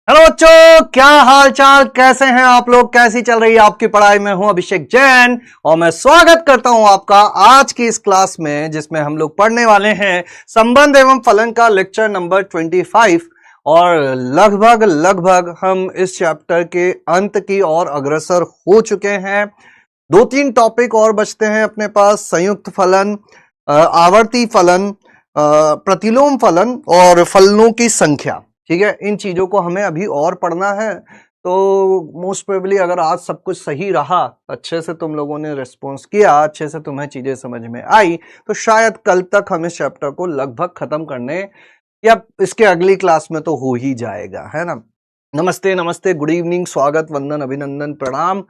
Hello बच्चों, क्या हाल चाल, कैसे हैं आप लोग? कैसी चल रही है आपकी पढ़ाई? मैं हूं अभिषेक जैन और मैं स्वागत करता हूं आपका आज की इस क्लास में, जिसमें हम लोग पढ़ने वाले हैं संबंध एवं फलन का लेक्चर नंबर 25। और लगभग लगभग हम इस चैप्टर के अंत की ओर अग्रसर हो चुके हैं। दो तीन टॉपिक और बचते हैं अपने पास: संयुक्त फलन, आवर्ती फलन, प्रतिलोम फलन और फलनों की संख्या। ठीक है, इन चीजों को हमें अभी और पढ़ना है। तो मोस्ट प्रोबेबली अगर आज सब कुछ सही रहा, अच्छे से तुम लोगों ने रिस्पॉन्स किया, अच्छे से तुम्हें चीजें समझ में आई, तो शायद कल तक हम इस चैप्टर को लगभग खत्म करने या इसके अगली क्लास में तो हो ही जाएगा, है ना। नमस्ते नमस्ते, गुड इवनिंग, स्वागत, वंदन, अभिनंदन, प्रणाम।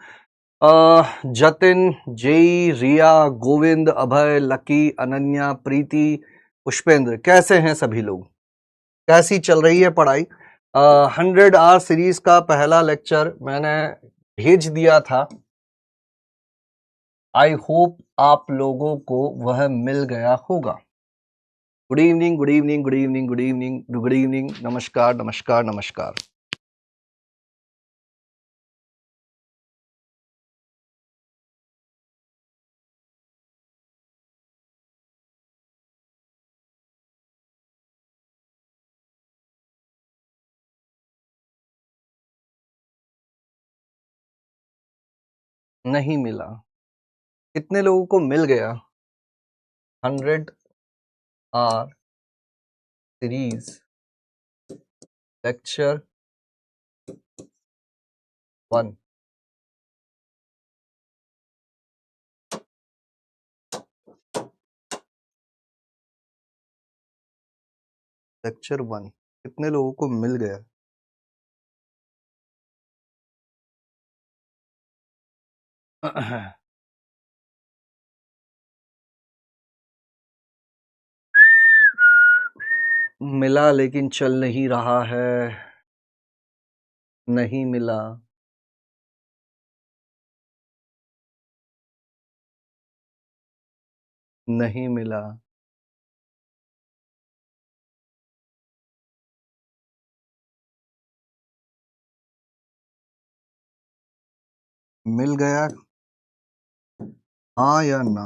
जतिन, जेई, रिया, गोविंद, अभय, लकी, अनन्या, प्रीति, पुष्पेंद्र, कैसे हैं सभी लोग? कैसी चल रही है पढ़ाई? 100 आवर सीरीज का पहला लेक्चर मैंने भेज दिया था। आई होप आप लोगों को वह मिल गया होगा। Good evening, good evening, good evening, good evening, good evening, नमस्कार नमस्कार नमस्कार। नहीं मिला? कितने लोगों को मिल गया 100 आवर सीरीज लेक्चर 1? लेक्चर 1 कितने लोगों को मिल गया? मिला लेकिन चल नहीं रहा है। नहीं मिला। नहीं मिला। मिल गया? हाँ या ना?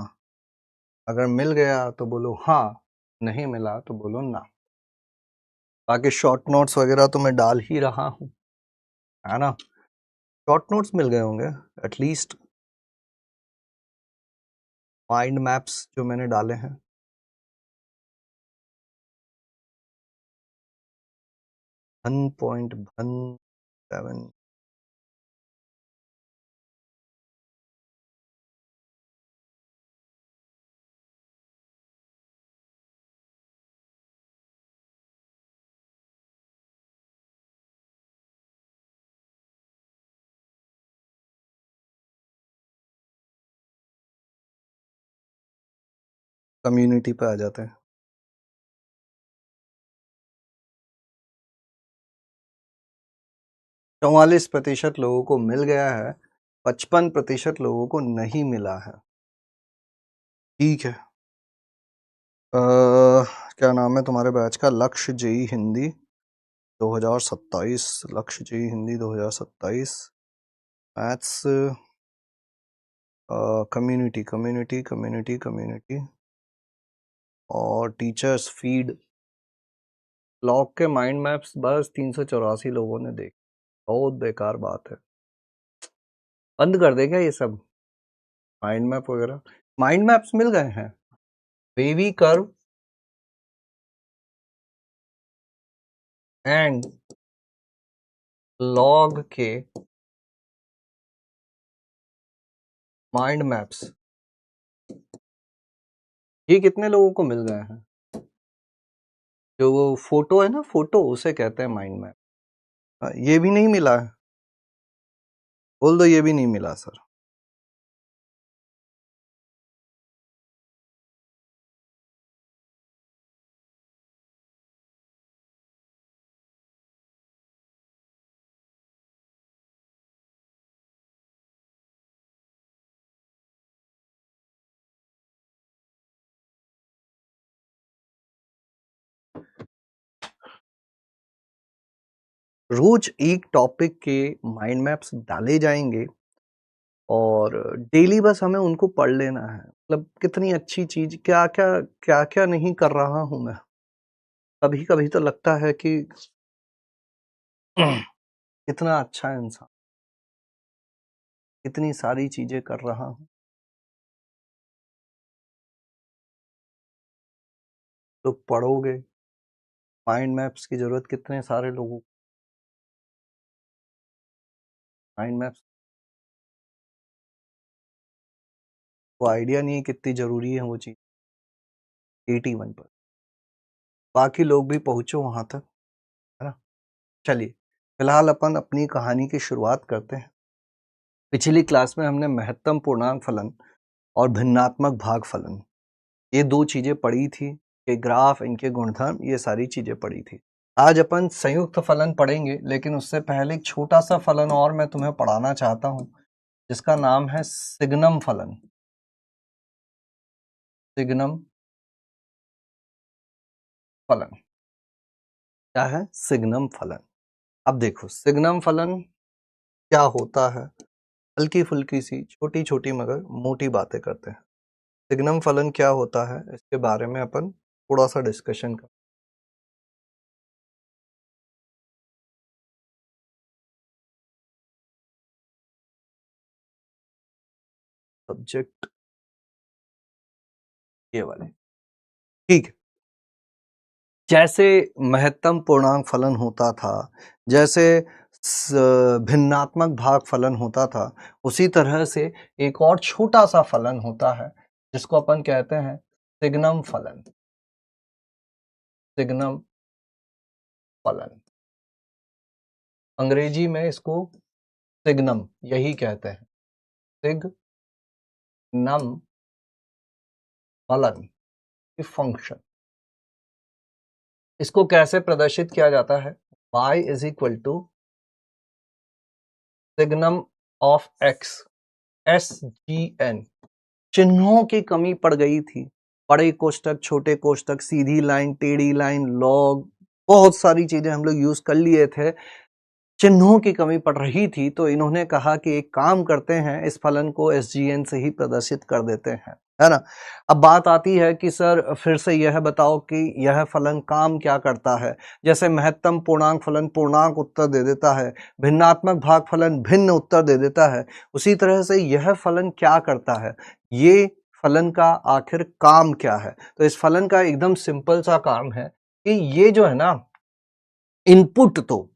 अगर मिल गया तो बोलो हाँ, नहीं मिला तो बोलो ना। बाकी शॉर्ट नोट्स वगैरह तो मैं डाल ही रहा हूँ, है ना। शॉर्ट नोट्स मिल गए होंगे एटलीस्ट। माइंड मैप्स जो मैंने डाले हैं। One point one seven. Community पे आ जाते हैं। 44% लोगों को मिल गया है, 55% लोगों को नहीं मिला है। ठीक है। क्या नाम है तुम्हारे बैच का? लक्ष्य JEE Hindi 2027। Lakshya JEE Hindi 2027। Maths, community community community community और टीचर्स फीड। ब्लॉग के माइंड मैप्स बस 384 लोगों ने देखे। बहुत बेकार बात है। बंद कर देगा ये सब माइंड मैप वगैरह। माइंड मैप्स मिल गए हैं। वेवी कर्व एंड लॉग के माइंड मैप्स, ये कितने लोगों को मिल गए हैं? जो वो फोटो है ना, फोटो, उसे कहते हैं माइंड मैप। ये भी नहीं मिला है? बोल दो ये भी नहीं मिला सर। रोज एक टॉपिक के माइंड मैप्स डाले जाएंगे और डेली बस हमें उनको पढ़ लेना है। मतलब कितनी अच्छी चीज, क्या क्या नहीं कर रहा हूं मैं। कभी कभी तो लगता है कि कितना अच्छा इंसान, इतनी सारी चीजें कर रहा हूं। तो पढ़ोगे, माइंड मैप्स की जरूरत कितने सारे लोगों को, माइंड मैप्स को आइडिया नहीं है कितनी जरूरी है वो चीज। 81 पर बाकी लोग भी पहुंचो वहां तक, है ना। चलिए फिलहाल अपन अपनी कहानी की शुरुआत करते हैं। पिछली क्लास में हमने महत्तम पूर्णांक फलन और भिन्नात्मक भाग फलन, ये दो चीजें पढ़ी थी। ये ग्राफ, इनके गुणधर्म, ये सारी चीजें पढ़ी थी। आज अपन संयुक्त फलन पढ़ेंगे, लेकिन उससे पहले एक छोटा सा फलन और मैं तुम्हें पढ़ाना चाहता हूं, जिसका नाम है सिग्नम फलन। सिग्नम फलन क्या है? सिग्नम फलन। अब देखो सिग्नम फलन क्या होता है। हल्की फुल्की सी छोटी छोटी मगर मोटी बातें करते हैं। सिग्नम फलन क्या होता है, इसके बारे में अपन थोड़ा सा डिस्कशन कर। सब्जेक्ट ये वाले, ठीक है। जैसे महत्तम पूर्णांक फलन होता था, जैसे भिन्नात्मक भाग फलन होता था, उसी तरह से एक और छोटा सा फलन होता है जिसको अपन कहते हैं सिग्नम फलन। सिग्नम फलन, अंग्रेजी में इसको सिग्नम यही कहते हैं, सिग्नम फलन की फंक्शन। इसको कैसे प्रदर्शित किया जाता है? y is equal to signum of x, SGN। चिन्हों की कमी पड़ गई थी, बड़े कोष्टक, छोटे कोष्टक, सीधी लाइन, टेढ़ी लाइन, लॉग, बहुत सारी चीजें हम लोग यूज कर लिए थे। चिन्हों की कमी पड़ रही थी, तो इन्होंने कहा कि एक काम करते हैं, इस फलन को SGN से ही प्रदर्शित कर देते हैं, है ना। अब बात आती है कि सर फिर से यह बताओ कि यह फलन काम क्या करता है। जैसे महत्तम पूर्णांक फलन पूर्णांक उत्तर दे देता है, भिन्नात्मक भाग फलन भिन्न उत्तर दे देता है, उसी तरह से यह फलन क्या करता है, ये फलन का आखिर काम क्या है। तो इस फलन का एकदम सिंपल सा काम है कि ये जो है ना, इनपुट तो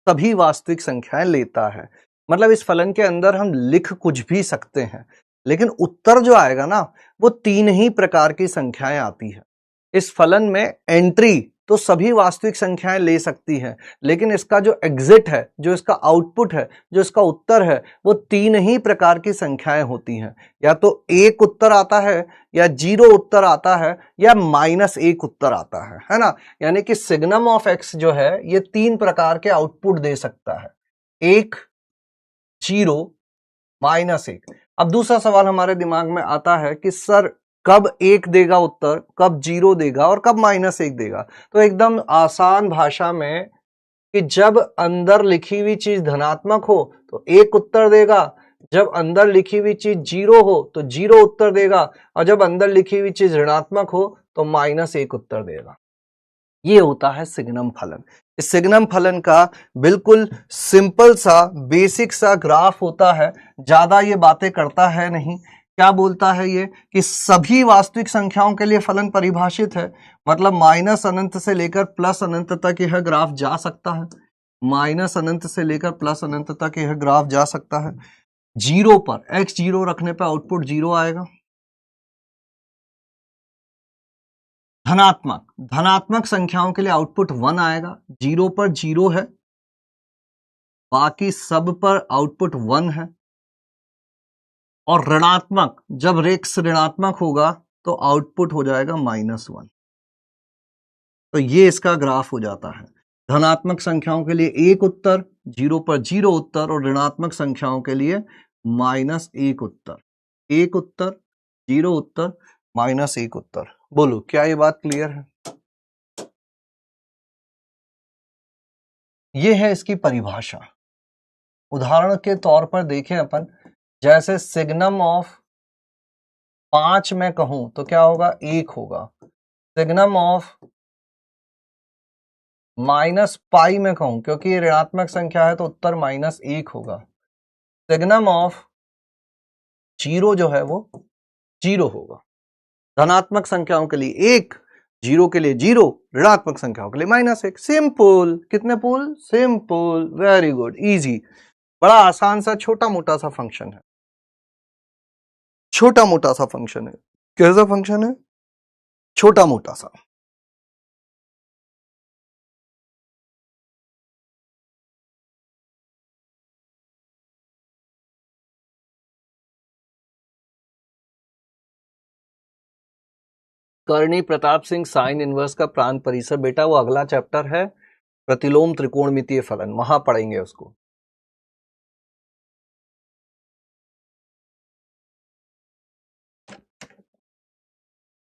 सभी वास्तविक संख्याएं लेता है। मतलब इस फलन के अंदर हम लिख कुछ भी सकते हैं, लेकिन उत्तर जो आएगा ना, वो तीन ही प्रकार की संख्याएं आती है। इस फलन में एंट्री तो सभी वास्तविक संख्याएं ले सकती है, लेकिन इसका जो एग्जिट है, जो इसका आउटपुट है, जो इसका उत्तर है, वो तीन ही प्रकार की संख्याएं होती हैं। या तो एक उत्तर आता है, या जीरो उत्तर आता है, या -1 उत्तर आता है ना। यानी कि सिग्नम ऑफ एक्स जो है, ये तीन प्रकार के आउटपुट दे सकता है, 1, 0, -1। अब दूसरा सवाल हमारे दिमाग में आता है कि सर कब 1 देगा उत्तर, कब 0 देगा और कब -1 देगा। तो एकदम आसान भाषा में कि जब अंदर लिखी हुई चीज धनात्मक हो तो 1 उत्तर देगा, जब अंदर लिखी हुई चीज 0 हो तो 0 उत्तर देगा, और जब अंदर लिखी हुई चीज ऋणात्मक हो तो -1 उत्तर देगा। ये होता है सिग्नम फलन। इस सिग्नम फलन का बिल्कुल सिंपल सा बेसिक सा ग्राफ होता है, ज्यादा ये बातें करता है नहीं। क्या बोलता है ये कि सभी वास्तविक संख्याओं के लिए फलन परिभाषित है, मतलब माइनस अनंत से लेकर प्लस अनंत तक यह ग्राफ जा सकता है। माइनस अनंत से लेकर प्लस अनंत तक यह ग्राफ जा सकता है। जीरो पर x0 रखने पर आउटपुट 0 आएगा। धनात्मक संख्याओं के लिए आउटपुट 1 आएगा। 0 पर 0 है, बाकी सब पर आउटपुट 1 है। और ऋणात्मक, जब रेक्स ऋणात्मक होगा तो आउटपुट हो जाएगा -1। तो ये इसका ग्राफ हो जाता है। धनात्मक संख्याओं के लिए 1 उत्तर, 0 पर 0 उत्तर, और ऋणात्मक संख्याओं के लिए -1 उत्तर। 1 उत्तर, 0 उत्तर, -1 उत्तर। बोलो, क्या ये बात क्लियर है? ये है इसकी परिभाषा। उदाहरण के तौर पर देखें अपन, जैसे सिग्नम ऑफ 5 में कहूं तो क्या होगा, 1 होगा। सिग्नम ऑफ -पाई में कहूं, क्योंकि ये ऋणात्मक संख्या है तो उत्तर -1 होगा। सिग्नम ऑफ 0 जो है वो 0 होगा। धनात्मक संख्याओं के लिए 1, 0 के लिए 0, ऋणात्मक संख्याओं के लिए -1। सिंपल। कितने पुल? सिंपल। Very good, easy. बड़ा आसान सा छोटा मोटा सा फंक्शन है। छोटा मोटा सा फंक्शन है। कैसा फंक्शन है? छोटा मोटा सा। करणी प्रताप सिंह साइन इनवर्स का प्रांत परिसर, बेटा वो अगला चैप्टर है, प्रतिलोम त्रिकोणमितीय फलन, वहां पढ़ेंगे उसको।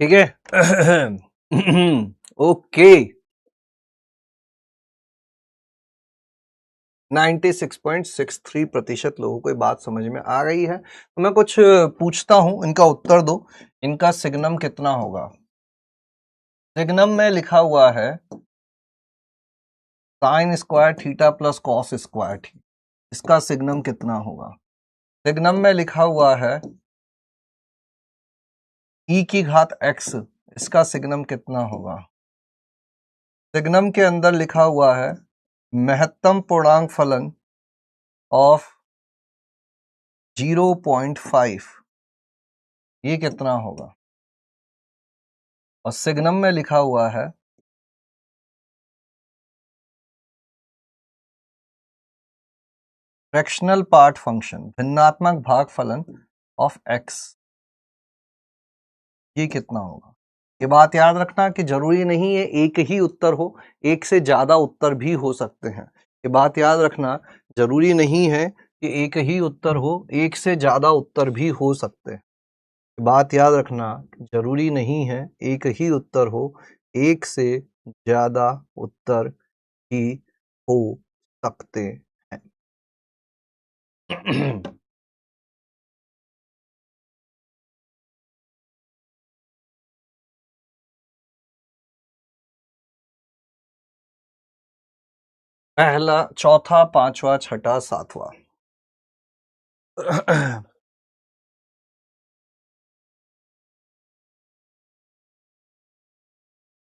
ठीक है। ओके। 96.63% लोगों को ये बात समझ में आ गई है। तो मैं कुछ पूछता हूं, इनका उत्तर दो। इनका सिग्नम कितना होगा? सिग्नम में लिखा हुआ है sine square theta plus cos square theta. इसका सिग्नम कितना होगा? सिग्नम में लिखा हुआ है e की घात x। इसका सिग्नम कितना होगा? सिग्नम के अंदर लिखा हुआ है महत्तम पूर्णांक फलन ऑफ 0.5। ये कितना होगा? और सिग्नम में लिखा हुआ है फ्रैक्शनल पार्ट फंक्शन, भिन्नात्मक भाग फलन ऑफ x। ये कितना होगा? ये बात याद रखना कि जरूरी नहीं है एक ही उत्तर हो, एक से ज्यादा उत्तर भी हो सकते हैं। ये बात याद रखना, जरूरी नहीं है कि एक ही उत्तर हो, एक से ज्यादा उत्तर भी हो सकते हैं। बात याद रखना, जरूरी नहीं है एक ही उत्तर हो, एक से ज्यादा उत्तर भी हो सकते हैं। पहला, चौथा, पांचवा, छठा, सातवां।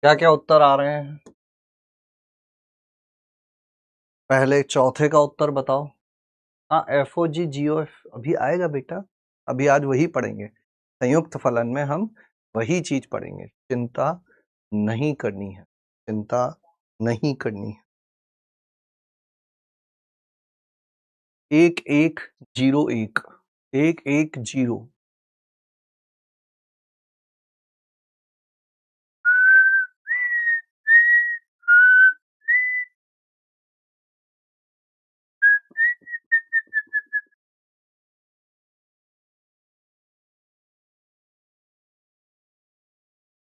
क्या क्या उत्तर आ रहे हैं? पहले चौथे का उत्तर बताओ। हाँ, FOG GOF अभी आएगा बेटा, अभी आज वही पढ़ेंगे। संयुक्त फलन में हम वही चीज पढ़ेंगे, चिंता नहीं करनी है, चिंता नहीं करनी है। 1101, 1110।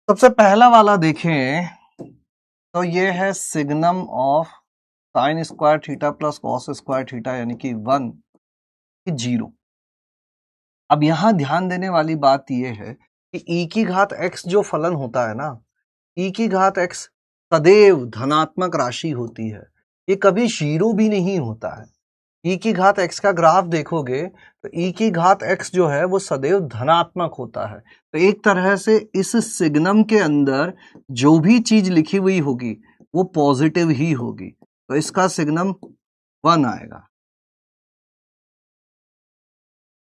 सबसे पहला वाला देखें तो ये है signum of sine square theta plus cos square theta, यानी कि 1 0। अब यहां ध्यान देने वाली बात यह है कि e की घात x जो फलन होता है ना, e की घात x सदैव धनात्मक राशि होती है, ये कभी 0 भी नहीं होता है। e की घात x का ग्राफ देखोगे तो e की घात x जो है वो सदैव धनात्मक होता है। तो एक तरह से इस सिग्नम के अंदर जो भी चीज लिखी हुई होगी वो पॉजिटिव ही होगी, तो इसका सिग्नम 1 आएगा।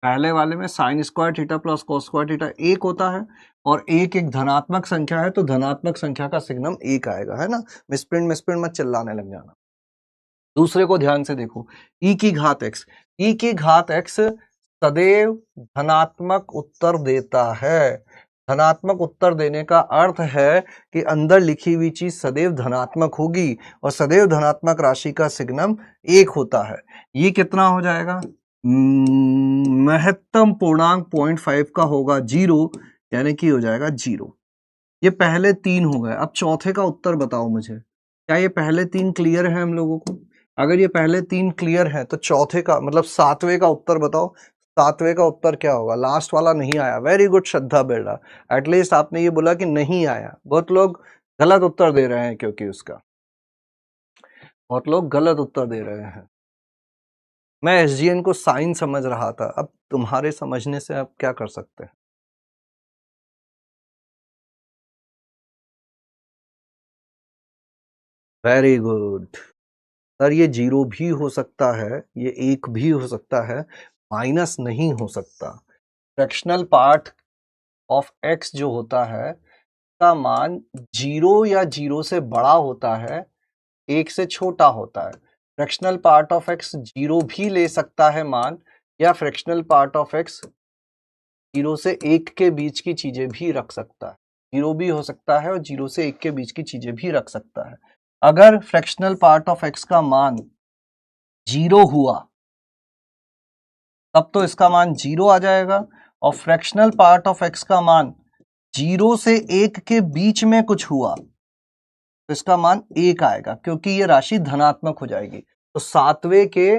पहले वाले में sine square theta plus cos square theta 1 होता है, और 1 एक धनात्मक संख्या है तो धनात्मक संख्या का सिग्नम 1 आएगा, है ना। मिसप्रिंट मत चिल्लाने लग जाना। दूसरे को ध्यान से देखो, e की घात x, e की घात x सदैव धनात्मक उत्तर देता है। धनात्मक उत्तर देने का अर्थ है कि अंदर लिखी हुई चीज सदैव धनात्मक होगी, और सदैव धनात्मक राशि का सिग्नम 1 होता है। ये कितना हो जाएगा? महत्तम पूर्णांक 0.5 का होगा 0, यानी कि हो जाएगा 0। ये पहले 3 हो गए। अब चौथे का उत्तर बताओ मुझे, क्या ये पहले 3 क्लियर है हम लोगों को? अगर ये पहले 3 क्लियर हैं तो चौथे का मतलब 7वें का उत्तर बताओ। 7वें का उत्तर क्या होगा? लास्ट वाला नहीं आया। वेरी गुड श्रद्धा बेड़ा, एटलीस्ट आपने ये बोला कि नहीं आया। बहुत लोग गलत उत्तर दे रहे हैं, क्योंकि उसका बहुत लोग गलत उत्तर दे रहे हैं। मैं एसजीएन को साइन समझ रहा था, अब तुम्हारे समझने से अब क्या कर सकते हैं। वेरी गुड सर, ये 0 भी हो सकता है, ये 1 भी हो सकता है, माइनस नहीं हो सकता। फ्रैक्शनल पार्ट ऑफ x जो होता है का मान 0 या 0 से बड़ा होता है, 1 से छोटा होता है। फ्रैक्शनल पार्ट ऑफ x 0 भी ले सकता है मान, या फ्रैक्शनल पार्ट ऑफ x 0 से 1 के बीच की चीजें भी रख सकता है। 0 भी हो सकता है और 0 से 1 के बीच की चीजें भी रख सकता है। अगर फ्रैक्शनल पार्ट ऑफ x का मान 0 हुआ तब तो इसका मान 0 आ जाएगा, और फ्रैक्शनल पार्ट ऑफ x का मान 0 से 1 के बीच में कुछ हुआ तो इसका मान 1 आएगा, क्योंकि ये राशि धनात्मक हो जाएगी। तो 7वें के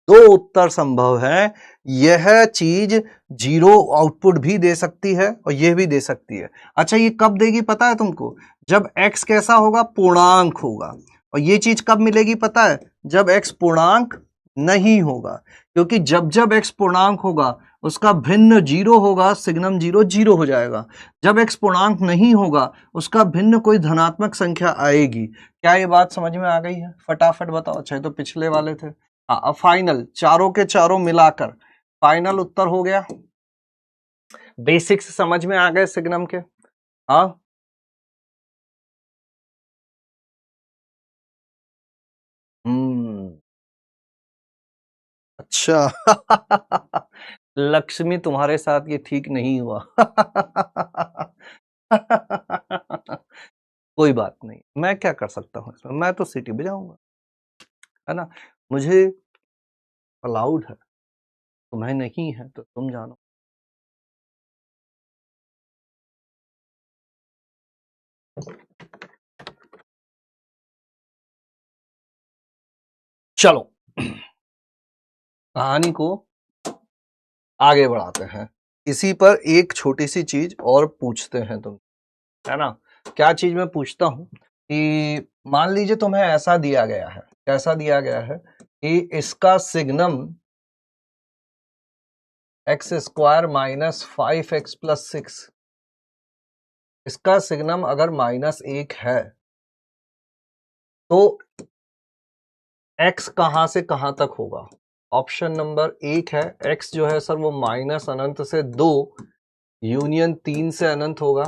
2 उत्तर संभव है। यह चीज 0 आउटपुट भी दे सकती है और यह भी दे सकती है। अच्छा, ये कब देगी पता है तुमको? जब x कैसा होगा? पूर्णांक होगा। और ये चीज कब मिलेगी पता है? जब x पूर्णांक नहीं होगा, क्योंकि जब जब x पूर्णांक होगा उसका भिन्न 0 होगा, सिग्नम 0 0 हो जाएगा। जब x पूर्णांक नहीं होगा उसका भिन्न कोई धनात्मक संख्या आएगी। क्या ये बात समझ में आ गई है? फटाफट बताओ। अच्छा, तो पिछले वाले थे। हाँ, अब फाइनल चारों के चारों मिलाकर फाइनल उत्तर हो गया। बेसिक्स समझ में आ गए सिग्नम के? हाँ, अच्छा लक्ष्मी, तुम्हारे साथ ये ठीक नहीं हुआ कोई बात नहीं, मैं क्या कर सकता हूँ इसमें? मैं तो सिटी बजाऊंगा, है ना। मुझे अलाउड है, तुम्हें नहीं है तो तुम जानो। चलो कहानी को आगे बढ़ाते हैं। इसी पर एक छोटी सी चीज और पूछते हैं तुम, है ना। क्या चीज मैं पूछता हूं कि मान लीजिए तुम्हें ऐसा दिया गया है, कैसा दिया गया है कि इसका signum x² minus 5x plus 6, इसका सिग्नम अगर -1 है तो x कहां से कहां तक होगा? ऑप्शन नंबर 1 है x जो है सर वो माइनस अनंत से 2 यूनियन 3 से अनंत होगा।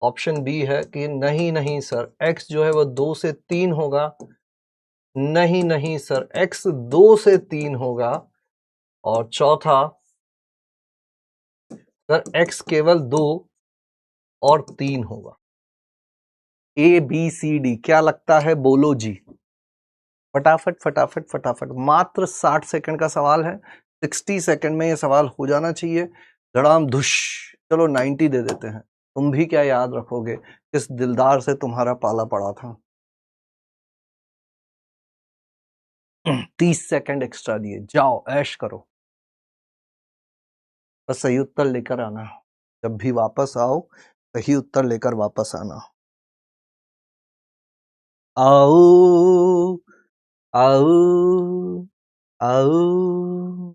ऑप्शन बी है कि नहीं नहीं सर, x जो है वो 2 से 3 होगा। नहीं नहीं सर, x 2 से 3 होगा। और चौथा सर, x केवल 2 और 3 होगा। ए बी सी डी क्या लगता है? बोलो जी, फटाफट फटाफट फटाफट। मात्र 60 सेकंड का सवाल है, 60 सेकंड में ये सवाल हो जाना चाहिए। धड़ाम धुश। चलो 90 दे देते हैं। तुम भी क्या याद रखोगे किस दिलदार से तुम्हारा पाला पड़ा था। 30 सेकंड एक्स्ट्रा दिए, जाओ ऐश करो। बस सही उत्तर लेकर आना, जब भी वापस आओ सही उत्तर लेकर वापस आना। आओ आओ आओ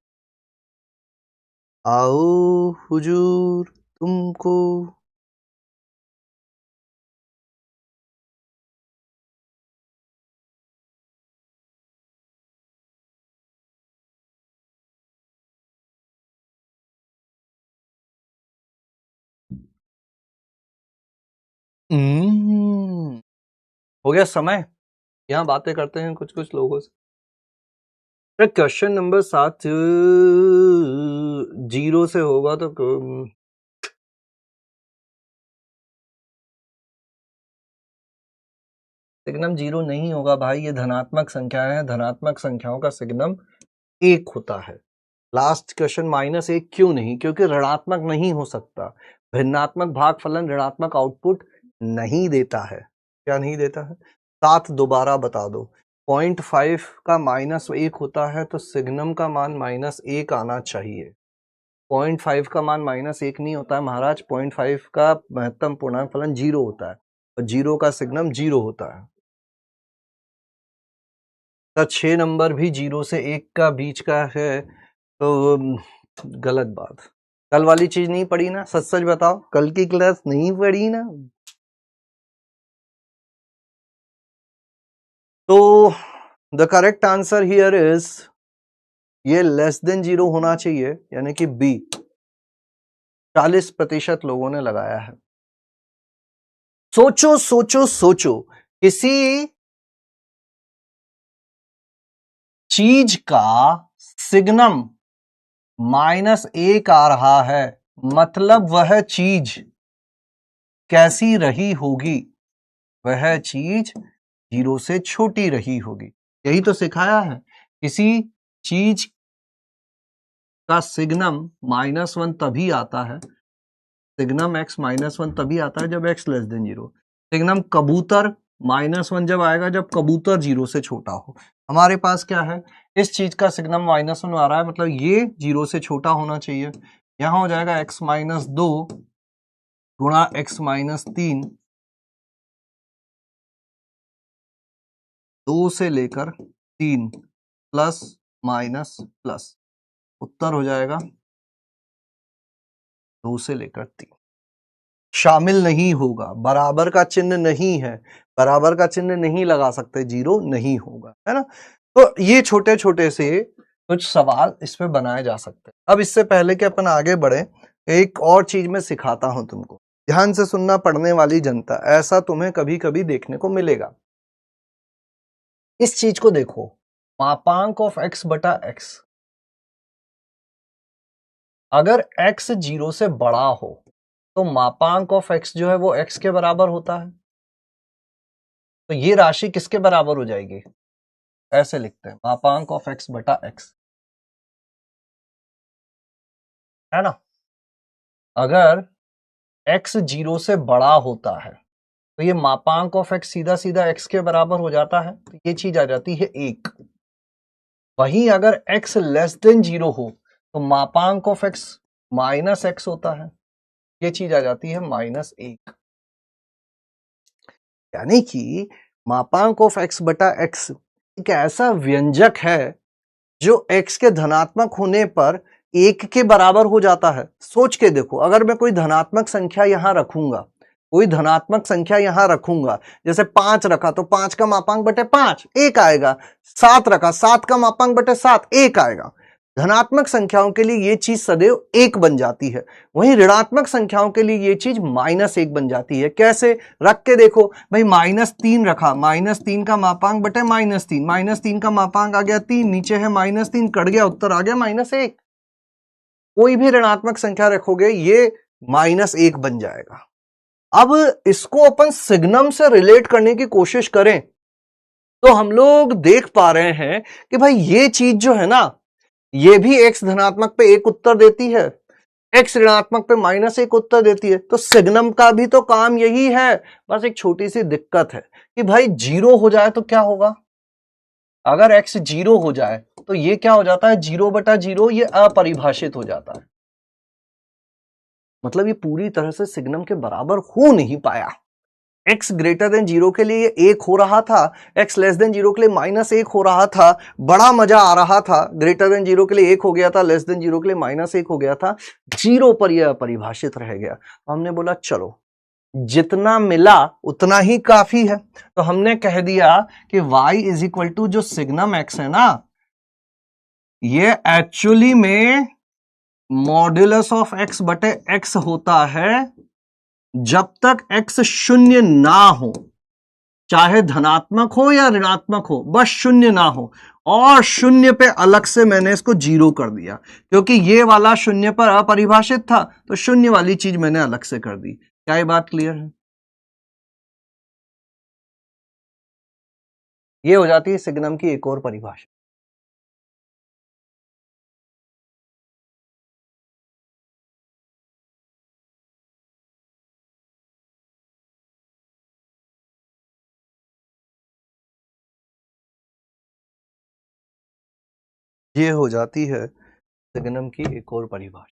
आओ हुजूर तुमको। हो गया समय, यहाँ बातें करते हैं कुछ कुछ लोगों से। क्वेश्चन नंबर 7 0 से होगा तो सिग्नम 0 नहीं होगा भाई, ये धनात्मक संख्या है। धनात्मक संख्याओं का सिग्नम 1 होता है। लास्ट क्वेश्चन -1 क्यों नहीं? क्योंकि ऋणात्मक नहीं हो सकता। भिन्नात्मक भागफलन ऋणात्मक आउटपुट नहीं देता है। क्या नहीं देता है? 7 दोबारा बता दो, 0.5 का -1 होता है तो सिग्नम का मान -1 आना चाहिए। 0.5 का मान -1 नहीं होता है महाराज, 0.5 का महत्तम पूर्णांक फलन 0 होता है और 0 का सिग्नम 0 होता है। तो 6 नंबर भी 0 से 1 का बीच का है तो गलत बात। कल वाली चीज नहीं पढ़ी ना, सच सच बताओ, कल की क्लास नहीं पढ़ी ना? तो the correct answer here is, ये लेस देन 0 होना चाहिए, यानी कि बी। 40% लोगों ने लगाया है। सोचो सोचो सोचो, किसी चीज का सिग्नम -1 आ रहा है, मतलब वह चीज कैसी रही होगी? वह चीज 0 से छोटी रही होगी। यही तो सिखाया है। किसी चीज का सिग्नम -1 तभी आता है, सिग्नम x -1 तभी आता है जब x लेस देन 0। सिग्नम कबूतर -1 जब आएगा जब कबूतर 0 से छोटा हो। हमारे पास क्या है, इस चीज का सिग्नम -1 आ रहा है, मतलब ये 0 से छोटा होना चाहिए। यहां हो जाएगा x-2 गुणा x-3, 2 से लेकर 3 प्लस माइनस प्लस, उत्तर हो जाएगा 2 से लेकर 3। शामिल नहीं होगा, बराबर का चिन्ह नहीं है, बराबर का चिन्ह नहीं लगा सकते, 0 नहीं होगा, है ना? तो ये छोटे छोटे से कुछ सवाल इस पे बनाए जा सकते हैं। अब इससे पहले कि अपन आगे बढ़े, एक और चीज मैं सिखाता हूं तुमको, ध्यान से सुनना पढ़ने वाली जनता, ऐसा तुम्हें कभी कभी देखने को मिलेगा। इस चीज को देखो, मापांक ऑफ x बटा x, अगर x 0 से बड़ा हो तो मापांक ऑफ x जो है वो x के बराबर होता है। तो ये राशि किसके बराबर हो जाएगी? ऐसे लिखते हैं, मापांक ऑफ x बटा x, है ना? अगर x 0 से बड़ा होता है तो ये मापांक ऑफ x सीधा सीधा x के बराबर हो जाता है, तो ये चीज आ जाती है 1। वहीं अगर x लेस देन 0 हो तो मापांक ऑफ x माइनस x होता है, ये चीज आ जाती है -1। यानी कि मापांक ऑफ x बटा x एक ऐसा व्यंजक है जो x के धनात्मक होने पर 1 के बराबर हो जाता है। सोच के देखो, अगर मैं कोई धनात्मक संख्या यहां रखूंगा, कोई धनात्मक संख्या यहां रखूंगा, जैसे 5 रखा तो 5 का मापांक बटे 5 1 आएगा, 7 रखा 7 का मापांक बटे 7 1 आएगा। धनात्मक संख्याओं के लिए ये चीज सदैव 1 बन जाती है, वहीं ऋणात्मक संख्याओं के लिए ये चीज -1 बन जाती है। कैसे? रख के देखो भाई, -3 रखा, -3 का मापांक बटे -3, -3 का मापांक आ गया 3, नीचे है -3, कट गया, उत्तर आ गया -1। कोई भी ऋणात्मक संख्या रखोगे ये -1 बन जाएगा। अब इसको अपन सिग्नम से रिलेट करने की कोशिश करें तो हम लोग देख पा रहे हैं कि भाई ये चीज जो है ना, ये भी x धनात्मक पे 1 उत्तर देती है, x ऋणात्मक पे -1 उत्तर देती है, तो सिग्नम का भी तो काम यही है। बस एक छोटी सी दिक्कत है कि भाई 0 हो जाए तो क्या होगा? अगर x 0 हो जाए तो ये क्या हो जाता है, 0 बटा 0, ये अपरिभाषित हो जाता है। मतलब ये पूरी तरह से सिग्नम के बराबर हो नहीं पाया। x ग्रेटर देन 0 के लिए 1 हो रहा था, x लेस देन 0 के लिए -1 हो रहा था, बड़ा मजा आ रहा था। ग्रेटर देन 0 के लिए 1 हो गया था, लेस देन 0 के लिए -1 हो गया था, 0 पर यह अपरिभाषित रह गया। तो हमने बोला चलो जितना मिला उतना ही काफी है, तो हमने कह दिया कि y इज इक्वल टू जो सिग्नम x है ना, ये एक्चुअली में मॉड्यूलस ऑफ x बटे x होता है जब तक x शून्य ना हो, चाहे धनात्मक हो या ऋणात्मक हो, बस शून्य ना हो। और शून्य पे अलग से मैंने इसको 0 कर दिया, क्योंकि ये वाला शून्य पर अपरिभाषित था, तो शून्य वाली चीज मैंने अलग से कर दी। क्या ये बात क्लियर है? ये हो जाती है सिग्नम की एक और परिभाषा। ये हो जाती है सिग्नम की एक और परिभाषा।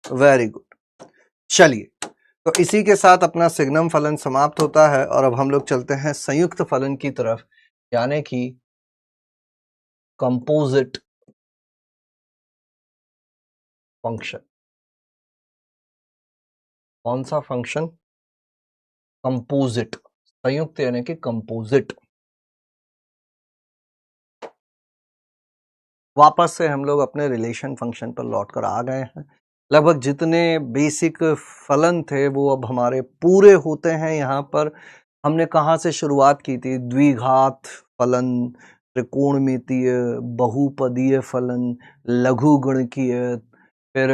Very good. चलिए, तो इसी के साथ अपना सिग्नम फलन समाप्त होता है और अब हम लोग चलते हैं संयुक्त फलन की तरफ, यानी कि कंपोजिट फंक्शन। कौन सा फंक्शन? कंपोजिट, संयुक्त यानी कि कंपोजिट। वापस से हम लोग अपने रिलेशन फंक्शन पर लौट कर आ गए हैं। लगभग जितने बेसिक फलन थे वो अब हमारे पूरे होते हैं। यहाँ पर हमने कहाँ से शुरुआत की थी? द्विघात फलन, त्रिकोणमितीय, बहुपदीय फलन, लघुगणकीय, फिर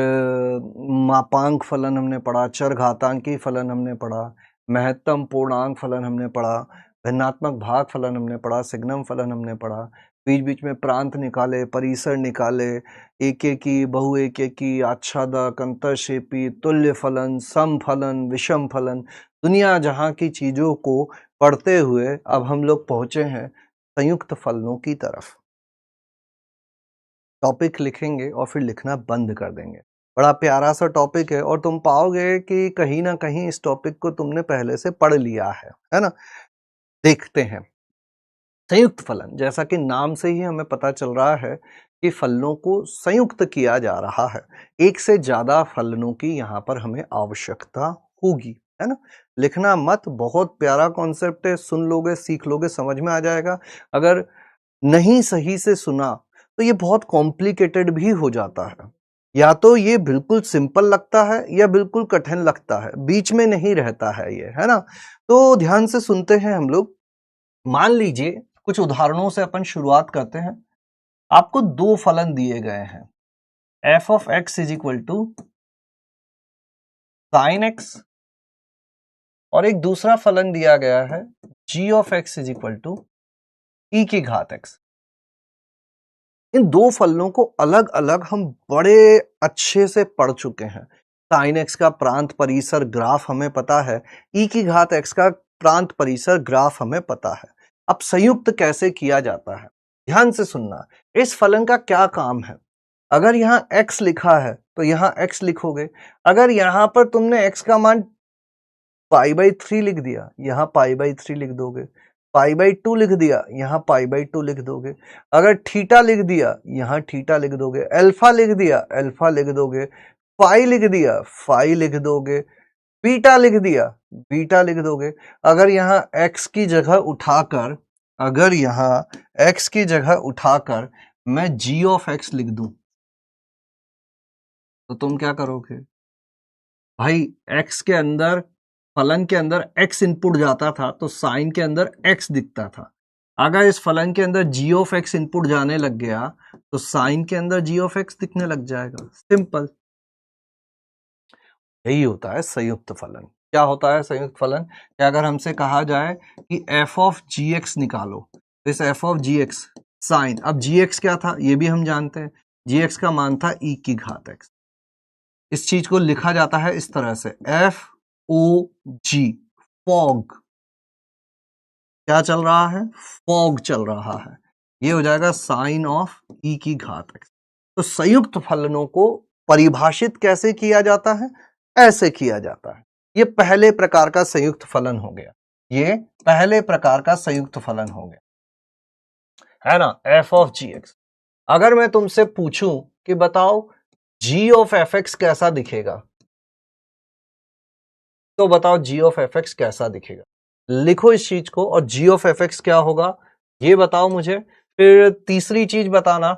मापांक फलन हमने पढ़ा, चरघातांकी फलन हमने पढ़ा, महत्तम पूर्णांक फलन हमने पढ़ा, भिन्नात्मक भाग फलन हमने पढ़ा, सिग्नम फलन हमने पढ़ा, बीच बीच में प्रांत निकाले, परिसर निकाले, एक एकी, बहु एक एकी, आच्छादक, अंतरक्षेपी, तुल्य फलन, सम फलन, विषम फलन, दुनिया जहां की चीजों को पढ़ते हुए अब हम लोग पहुंचे हैं संयुक्त फलनों की तरफ। टॉपिक लिखेंगे और फिर लिखना बंद कर देंगे। बड़ा प्यारा सा टॉपिक है और तुम पाओगे कि कहीं ना कहीं इस टॉपिक को तुमने पहले से पढ़ लिया है ना। देखते हैं संयुक्त फलन। जैसा कि नाम से ही हमें पता चल रहा है कि फलनों को संयुक्त किया जा रहा है। एक से ज्यादा फलनों की यहाँ पर हमें आवश्यकता होगी, है ना। लिखना मत, बहुत प्यारा कॉन्सेप्ट है, सुन लोगे, सीख लोगे, समझ में आ जाएगा। अगर नहीं सही से सुना तो ये बहुत कॉम्प्लिकेटेड भी हो जाता है। या तो ये बिल्कुल सिंपल लगता है या बिल्कुल कठिन लगता है, बीच में नहीं रहता है ये, है ना। तो ध्यान से सुनते हैं हम लोग। मान लीजिए कुछ उदाहरणों से अपन शुरुआत करते हैं। आपको दो फलन दिए गए हैं, f of x is equal to sine x, और एक दूसरा फलन दिया गया है g of x is equal to e की घात एक्स। इन दो फलनों को अलग अलग हम बड़े अच्छे से पढ़ चुके हैं। साइन एक्स का प्रांत परिसर ग्राफ हमें पता है, ई की घात एक्स का प्रांत परिसर ग्राफ हमें पता है। अब संयुक्त कैसे किया जाता है, ध्यान से सुनना। इस फलन का क्या काम है? अगर यहां x लिखा है तो यहां x लिखोगे। अगर यहां पर तुमने x का मान π/3 लिख दिया, यहां π/3 लिख दोगे। π/2 लिख दिया, यहां π/2 लिख दोगे। अगर थीटा लिख दिया, यहां थीटा लिख दोगे। अल्फा लिख दिया, अल्फा लिख दोगे। फाई लिख दिया, फाई लिख दोगे। बीटा लिख दिया, बीटा लिख दोगे। अगर यहां x की जगह उठाकर, अगर यहां x की जगह उठाकर मैं g ऑफ x लिख दूं तो तुम क्या करोगे? भाई x के अंदर, फलन के अंदर x इनपुट जाता था तो साइन के अंदर x दिखता था। अगर इस फलन के अंदर g ऑफ x इनपुट जाने लग गया तो साइन के अंदर g ऑफ x दिखने लग जाएगा। सिंपल। यही होता है संयुक्त फलन। क्या होता है संयुक्त फलन? कि अगर हमसे कहा जाए कि f ऑफ gx निकालो, तो इस f ऑफ gx साइन, अब gx क्या था ये भी हम जानते हैं, gx का मान था e की घात x। इस चीज को लिखा जाता है इस तरह से, FOG, फॉग। क्या चल रहा है? फॉग चल रहा है। ये हो जाएगा साइन ऑफ e की घात x। तो संयुक्त फलनों को परिभाषित कैसे किया जाता है? ऐसे किया जाता है। ये पहले प्रकार का संयुक्त फलन हो गया, ये पहले प्रकार का संयुक्त फलन हो गया, है ना, f ऑफ gx। अगर मैं तुमसे पूछूं कि बताओ g ऑफ fx कैसा दिखेगा, तो बताओ g ऑफ fx कैसा दिखेगा। लिखो इस चीज को, और g ऑफ fx क्या होगा ये बताओ मुझे। फिर तीसरी चीज बताना,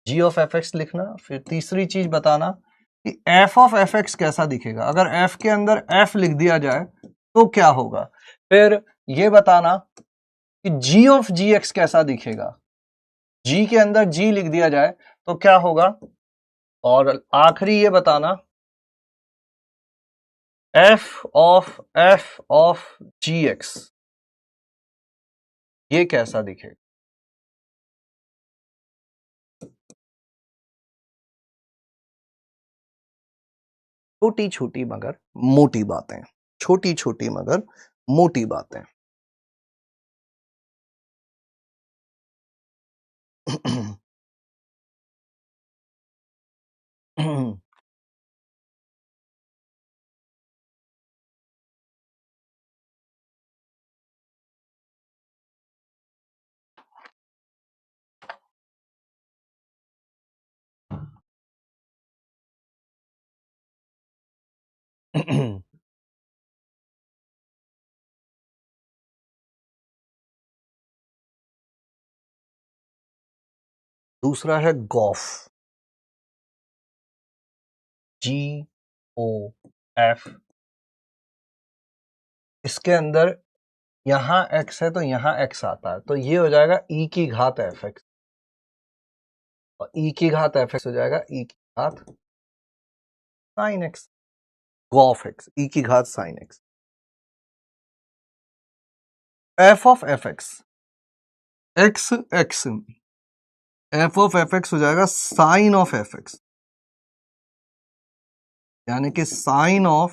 g ऑफ fx लिखना, फिर तीसरी चीज बताना कि f ऑफ fx कैसा दिखेगा। अगर f के अंदर f लिख दिया जाए तो क्या होगा। फिर ये बताना कि g ऑफ gx कैसा दिखेगा, g के अंदर g लिख दिया जाए तो क्या होगा। और आखिरी ये बताना f of gx ये कैसा दिखेगा? छोटी छोटी मगर मोटी बातें, छोटी छोटी मगर मोटी बातें। दूसरा है गॉफ, GOF। इसके अंदर यहां x है तो यहां x आता है, तो ये हो जाएगा e की घात fx, और e की घात fx हो जाएगा e की घात sin x, गॉफ x, e की घात sin x। f of fx, x x, f of fx हो जाएगा sin of fx, यानी कि sin of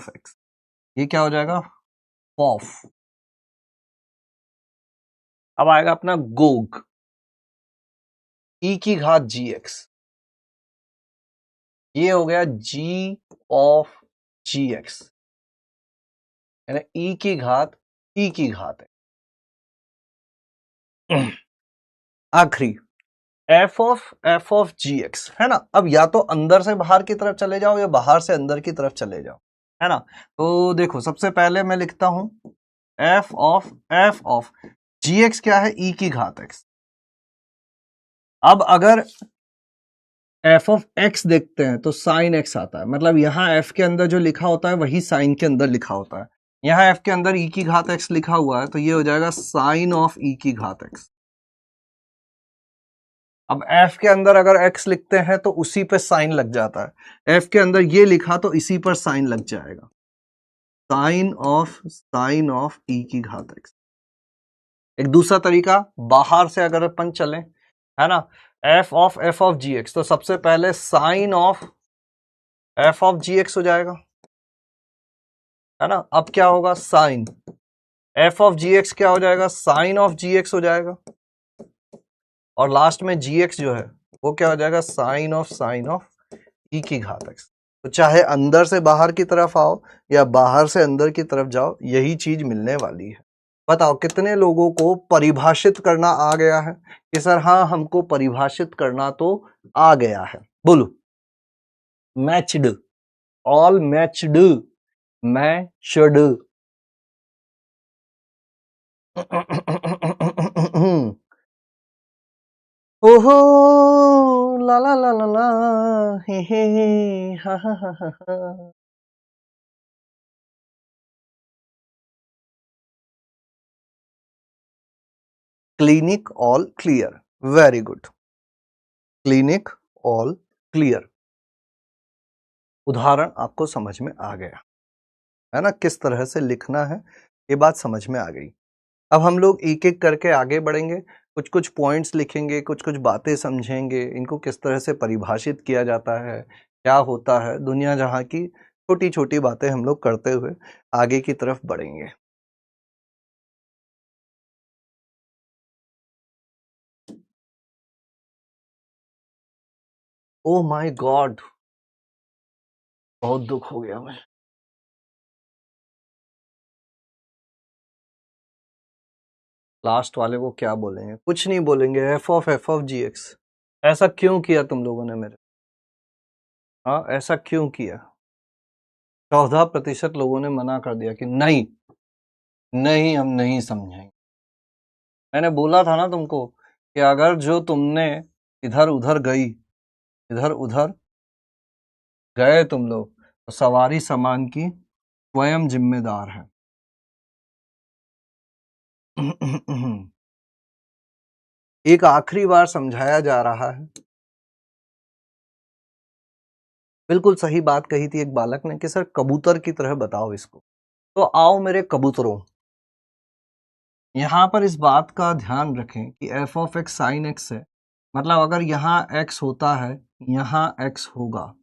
x। ये क्या हो जाएगा? ऑफ। अब आएगा अपना गोग, e की घात gx, ये हो गया g of gx, यानी e की घात e की घात है। आखिरी f of gx है ना। अब या तो अंदर से बाहर की तरफ चले जाओ या बाहर से अंदर की तरफ चले जाओ, है ना। तो देखो सबसे पहले मैं लिखता हूं f of gx क्या है? e की घात x। अब अगर f of x देखते हैं तो sin x आता है, मतलब यहां f के अंदर जो लिखा होता है वही sin के अंदर लिखा होता है। यहां f के अंदर e की घात x लिखा हुआ है, तो ये हो जाएगा sin of e की घात x। अब f के अंदर अगर x लिखते हैं तो उसी पे साइन लग जाता है, f के अंदर ये लिखा तो इसी पर साइन लग जाएगा, साइन ऑफ e की घात x। एक दूसरा तरीका, बाहर से अगर अपन चलें, है ना, f of gx, तो सबसे पहले sine of f of gx हो जाएगा, है ना। अब क्या होगा? साइन f of gx क्या हो जाएगा? साइन ऑफ gx हो जाएगा, और लास्ट में gx जो है वो क्या हो जाएगा? साइन ऑफ e की घात x। तो चाहे अंदर से बाहर की तरफ आओ या बाहर से अंदर की तरफ जाओ, यही चीज मिलने वाली है। बताओ कितने लोगों को परिभाषित करना आ गया है कि सर हाँ हमको परिभाषित करना तो आ गया है? बोलो। Matched, all matched, matched. ओहो ला ला ला ला ला, हे हा हा हा हा हा। Clinic all clear, very good. Clinic all clear, उदाहरण आपको समझ में आ गया है ना, किस तरह से लिखना है ये बात समझ में आ गई। अब हम लोग एक एक करके आगे बढ़ेंगे, कुछ कुछ पॉइंट्स लिखेंगे, कुछ कुछ बातें समझेंगे, इनको किस तरह से परिभाषित किया जाता है, क्या होता है, दुनिया जहां की छोटी छोटी बातें हम लोग करते हुए आगे की तरफ बढ़ेंगे। ओह माय गॉड, बहुत दुख हो गया मैं। लास्ट वाले को क्या बोलेंगे? कुछ नहीं बोलेंगे, एफ ऑफ जी एक्स। ऐसा क्यों किया तुम लोगों ने मेरे? हाँ, ऐसा क्यों किया? 14% लोगों ने मना कर दिया कि नहीं नहीं हम नहीं समझेंगे। मैंने बोला था ना तुमको कि अगर जो तुमने इधर उधर गई, इधर उधर गए तुम लोग, तो सवारी सामान की स्वयं जिम्मेदार है। एक आखिरी बार समझाया जा रहा है, बिल्कुल सही बात कही थी एक बालक ने कि सर कबूतर की तरह बताओ इसको। तो आओ मेरे कबूतरों, यहां पर इस बात का ध्यान रखें कि f of x sine x है, मतलब अगर यहाँ एक्स होता है यहाँ एक्स होगा,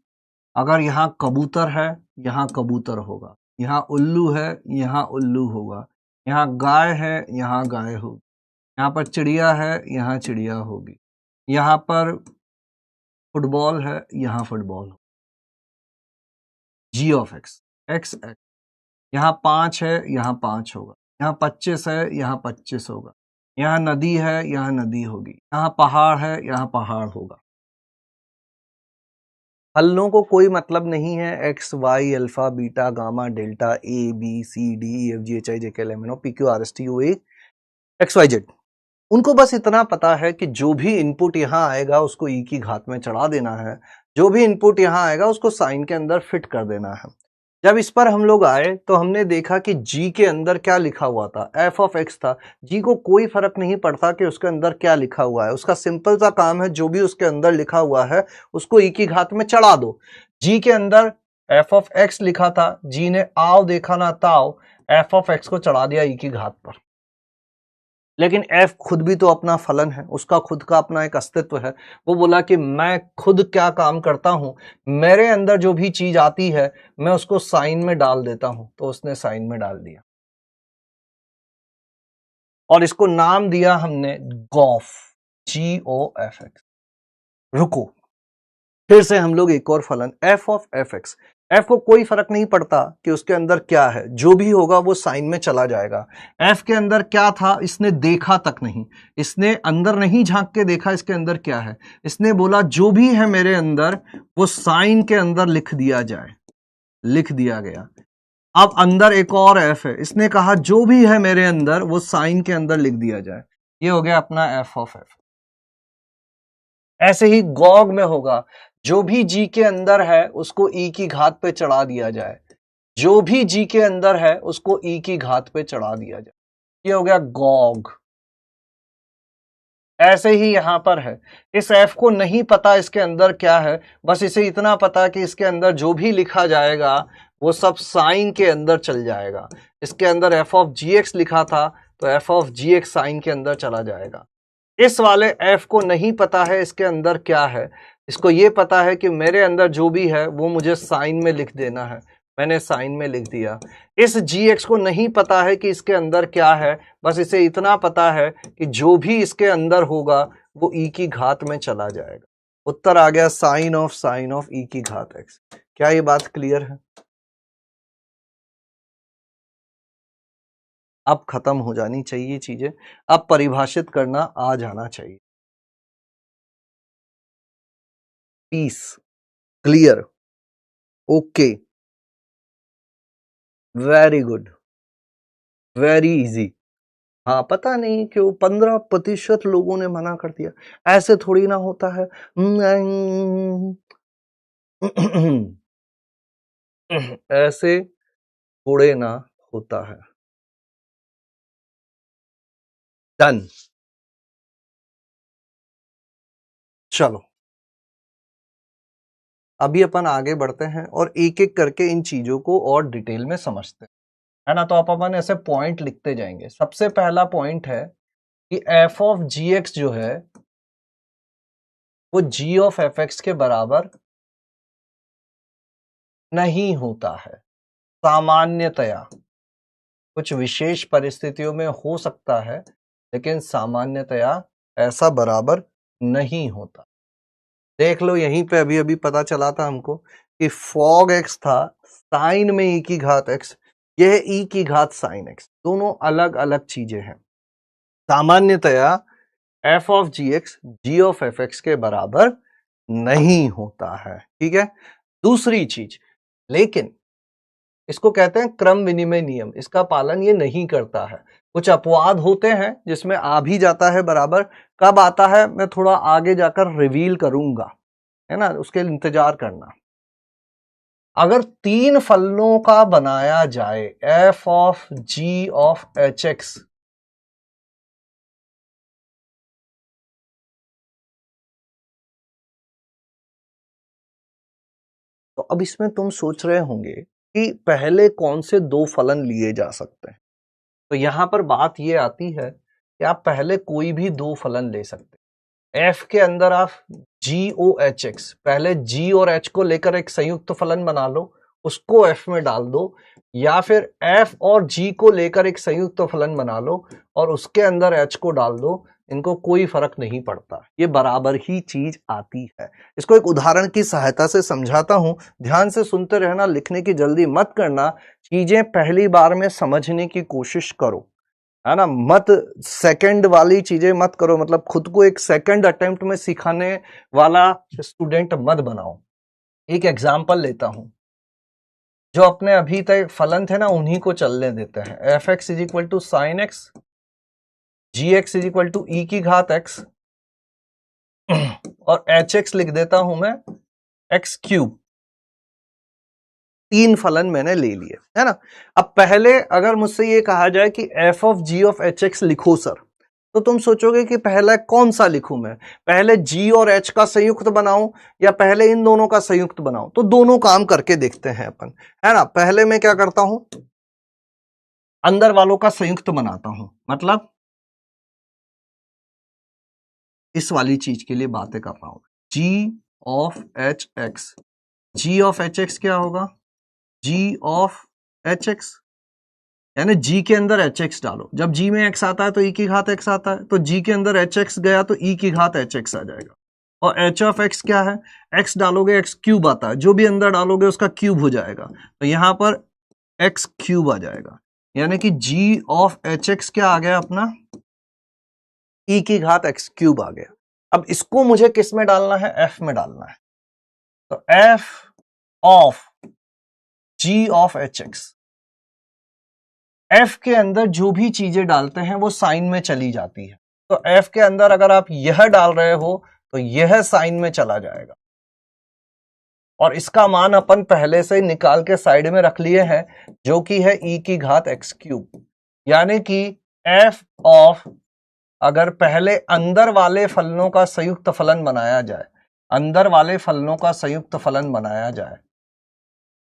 अगर यहाँ कबूतर है यहाँ कबूतर होगा, यहाँ उल्लू है यहाँ उल्लू होगा, यहाँ गाय है यहाँ गाय होगी, यहाँ पर चिड़िया है यहाँ चिड़िया होगी, यहाँ पर फुटबॉल है यहाँ फुटबॉल होगा। जी ऑफ एक्स, एक्स एक्स, यहाँ 5 है यहाँ 5 होगा, यहाँ 25 है यहाँ 25 होगा, यहाँ नदी है यहाँ नदी होगी, यहाँ पहाड़ है यहाँ पहाड़ होगा। फलनों को कोई मतलब नहीं है x y alpha beta gamma delta a B C D e f g h i j k l m n o p Q r s t u a x y z. उनको बस इतना पता है कि जो भी input यहाँ आएगा उसको ई की घात में चढ़ा देना है, जो भी इनपुट यहाँ आएगा उसको साइन के अंदर फिट कर देना है। जब इस पर हम लोग आए तो हमने देखा कि जी के अंदर क्या लिखा हुआ था, एफ ऑफ एक्स था। जी को कोई फर्क नहीं पड़ता कि उसके अंदर क्या लिखा हुआ है, उसका सिंपल सा काम है जो भी उसके अंदर लिखा हुआ है उसको ई की घात में चढ़ा दो। जी के अंदर एफ ऑफ एक्स लिखा था, जी ने आओ देखा ना ताओ, एफ ऑफ एक्स को चढ़ा दिया ई की घात पर। लेकिन एफ खुद भी तो अपना फलन है, उसका खुद का अपना एक अस्तित्व है। वो बोला कि मैं खुद क्या काम करता हूं, मेरे अंदर जो भी चीज आती है मैं उसको साइन में डाल देता हूं, तो उसने साइन में डाल दिया और इसको नाम दिया हमने गॉफ, जी ओ एफ एक्स। रुको, फिर से हम लोग एक और फलन F of f x, F को कोई फर्क नहीं पड़ता कि उसके अंदर क्या है, जो भी होगा वो साइन में चला जाएगा। एफ के अंदर क्या था इसने देखा तक नहीं, इसने अंदर नहीं झांक के देखा इसके अंदर क्या है, इसने बोला जो भी है मेरे अंदर वो साइन के अंदर लिख दिया जाए, लिख दिया गया। अब अंदर एक और एफ है, इसने कहा जो भी है मेरे अंदर वो साइन के अंदर लिख दिया जाए, ये हो गया अपना एफ ऑफ एफ। ऐसे ही गॉग में होगा, जो भी जी के अंदर है उसको ई की घात पे चढ़ा दिया जाए, जो भी जी के अंदर है उसको ई की घात पे चढ़ा दिया जाए, ये हो गया गॉग। ऐसे ही यहां पर है, इस एफ को नहीं पता इसके अंदर क्या है, बस इसे इतना पता कि इसके अंदर जो भी लिखा जाएगा वो सब साइन के अंदर चल जाएगा। इसके अंदर एफ ऑफ जी एक्स लिखा था तो f of g x sine के अंदर चला जाएगा। इस वाले एफ को नहीं पता है इसके अंदर क्या है, इसको ये पता है कि मेरे अंदर जो भी है वो मुझे साइन में लिख देना है, मैंने साइन में लिख दिया। इस जी एक्स को नहीं पता है कि इसके अंदर क्या है, बस इसे इतना पता है कि जो भी इसके अंदर होगा वो ई की घात में चला जाएगा। उत्तर आ गया साइन ऑफ ई की घात एक्स। क्या ये बात क्लियर है? अब खत्म हो जानी चाहिए चीजें, अब परिभाषित करना आ जाना चाहिए। Peace, clear, okay, very good, very easy. हाँ, पता नहीं क्यों 15% लोगों ने मना कर दिया, ऐसे थोड़ी ना होता है। ऐसे थोड़े ना होता है। डन, चलो अभी अपन आगे बढ़ते हैं और एक एक करके इन चीजों को और डिटेल में समझते हैं, है ना। तो आप अपन ऐसे पॉइंट लिखते जाएंगे। सबसे पहला पॉइंट है कि एफ ऑफ जी एक्स जो है वो जी ऑफ एफ एक्स के बराबर नहीं होता है। सामान्यतया, कुछ विशेष परिस्थितियों में हो सकता है लेकिन सामान्यतया ऐसा बराबर नहीं होता। देख लो यहीं पे अभी अभी पता चला था हमको कि फॉग एक्स था साइन में ई की घात एक्स, यह ई की घात साइन एक्स, दोनों अलग अलग चीजें हैं। सामान्यतया f of g x g of f x के बराबर नहीं होता है, ठीक है। दूसरी चीज, लेकिन इसको कहते हैं क्रम विनिमय नियम, इसका पालन ये नहीं करता है। कुछ अपवाद होते हैं जिसमें आ भी जाता है बराबर, कब आता है मैं थोड़ा आगे जाकर रिवील करूंगा, है ना, उसके लिए इंतजार करना। अगर तीन फलनों का बनाया जाए f of g of h x, तो तो अब इसमें तुम सोच रहे होंगे कि पहले कौन से दो फलन लिए जा सकते हैं। तो यहां पर बात ये आती है कि आप पहले कोई भी दो फलन ले सकते हैं। एफ के अंदर आप जी ओ एच एक्स, पहले जी और एच को लेकर एक संयुक्त फलन बना लो, उसको एफ में डाल दो, या फिर एफ और जी को लेकर एक संयुक्त फलन बना लो और उसके अंदर एच को डाल दो। इनको कोई फर्क नहीं पड़ता, ये बराबर ही चीज आती है। इसको एक उदाहरण की सहायता से समझाता हूं, ध्यान से सुनते रहना, लिखने की जल्दी मत करना, चीजें पहली बार में समझने की कोशिश करो, है ना। मत सेकंड वाली चीजें मत करो, मतलब खुद को एक सेकंड अटेम्प्ट में सिखाने वाला स्टूडेंट मत बनाओ। एक एग्जांपल लेता हूं, जो अपने अभी तक फलन थे ना उन्हीं को चलने देते हैं। F x is equal to sine x, g x is equal to e की घात एक्स, और एच एक्स लिख देता हूं मैं एक्स क्यूब। तीन फलन मैंने ले लिए, है ना। अब पहले अगर मुझसे ये कहा जाए कि f of g of h x लिखो सर, तो तुम सोचोगे कि पहले कौन सा लिखूं मैं, पहले जी और एच का संयुक्त बनाऊं या पहले इन दोनों का संयुक्त बनाऊं। तो दोनों काम करके देखते हैं अपन, है ना। पहले मैं क्या करता हूं, अंदर वालों का संयुक्त बनाता हूं, मतलब इस वाली चीज के लिए बातें कर रहा हूं। जी of h x, g of h x क्या होगा, जी ऑफ एच एक्स, यानी जी के अंदर एच एक्स डालो। जब जी में एक्स आता है तो ई की घात एक्स आता है, तो जी के अंदर एच एक्स गया तो ई की घात एच एक्स आ जाएगा। और एच ऑफ एक्स क्या है, एक्स डालोगे एक्स क्यूब आता है, जो भी अंदर डालोगे उसका क्यूब हो जाएगा, तो यहां पर एक्स क्यूब आ जाएगा। यानी कि जी ऑफ एच एक्स क्या आ गया अपना, ई की घात एक्स क्यूब आ गया। अब इसको मुझे किस में डालना है, एफ में डालना है। तो f of g of h x, f के अंदर जो भी चीजें डालते हैं वो साइन में चली जाती है। तो एफ के अंदर अगर आप यह डाल रहे हो तो यह साइन में चला जाएगा, और इसका मान अपन पहले से ही निकाल के साइड में रख लिए हैं, जो कि है ई की घात एक्स क्यूब। यानी कि एफ ऑफ, अगर पहले अंदर वाले फलनों का संयुक्त फलन बनाया जाए, अंदर वाले फलनों का संयुक्त फलन बनाया जाए,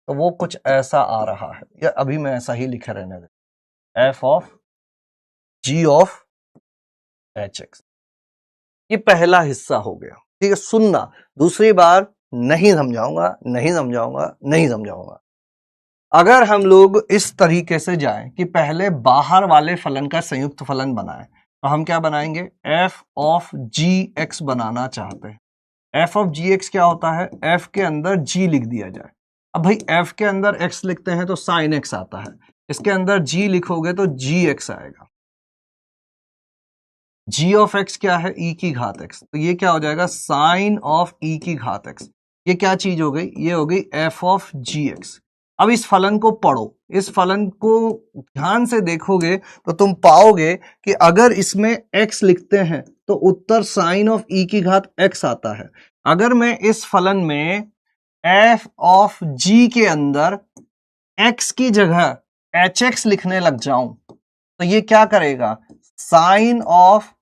तो वो कुछ ऐसा आ रहा है, या अभी मैं ऐसा ही लिखे रहने दे, f of g of h x. ये पहला हिस्सा हो गया, ठीक है। सुनना, दूसरी बार नहीं समझाऊंगा, नहीं समझाऊंगा, नहीं समझाऊंगा। अगर हम लोग इस तरीके से जाएं कि पहले बाहर वाले फलन का संयुक्त फलन बनाएं, तो हम क्या बनाएंगे, एफ ऑफ जी एक्स बनाना चाहते हैं। एफ ऑफ जी एक्स क्या होता है, एफ के अंदर जी लिख दिया जाए। अब भाई एफ के अंदर एक्स लिखते हैं तो साइन एक्स आता है, इसके अंदर जी लिखोगे तो जी एक्स आएगा। जी ऑफ एक्स क्या है, ई की घात एक्स, तो ये क्या हो जाएगा, साइन ऑफ ई की घात एक्स। ये क्या चीज हो गई, ये हो गई एफ ऑफ जी एक्स। अब इस फलन को पढ़ो, इस फलन को ध्यान से देखोगे तो तुम पाओगे कि अगर इसमें एक्स लिखते हैं तो उत्तर साइन ऑफ ई की घात एक्स आता है। अगर मैं इस फलन में एफ ऑफ जी के अंदर एक्स की जगह एच एक्स लिखने लग जाऊं, तो ये क्या करेगा, साइन ऑफ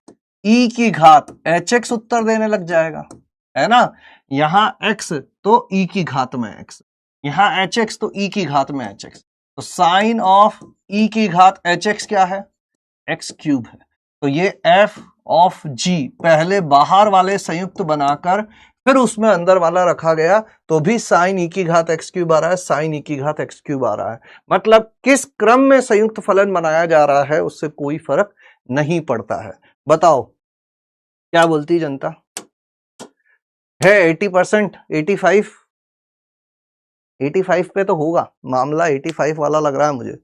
ई की घात एच एक्स उत्तर देने लग जाएगा, है ना। यहां एक्स तो ई की घात में एक्स, यहां एच एक्स तो ई की घात में एच एक्स, तो साइन ऑफ ई की घात एच एक्स क्या है, एक्स क्यूब है। तो ये एफ ऑफ जी पहले बाहर वाले संयुक्त बनाकर फिर उसमें अंदर वाला रखा गया, तो भी साइन ई की घात एक्स क्यूब आ रहा है, साइन ई की घात एक्स क्यूब आ रहा है। मतलब किस क्रम में संयुक्त फलन बनाया जा रहा है उससे कोई फर्क नहीं पड़ता है। बताओ क्या बोलती जनता है, 80%, 85, 85 पे तो होगा मामला, 85 वाला लग रहा है मुझे।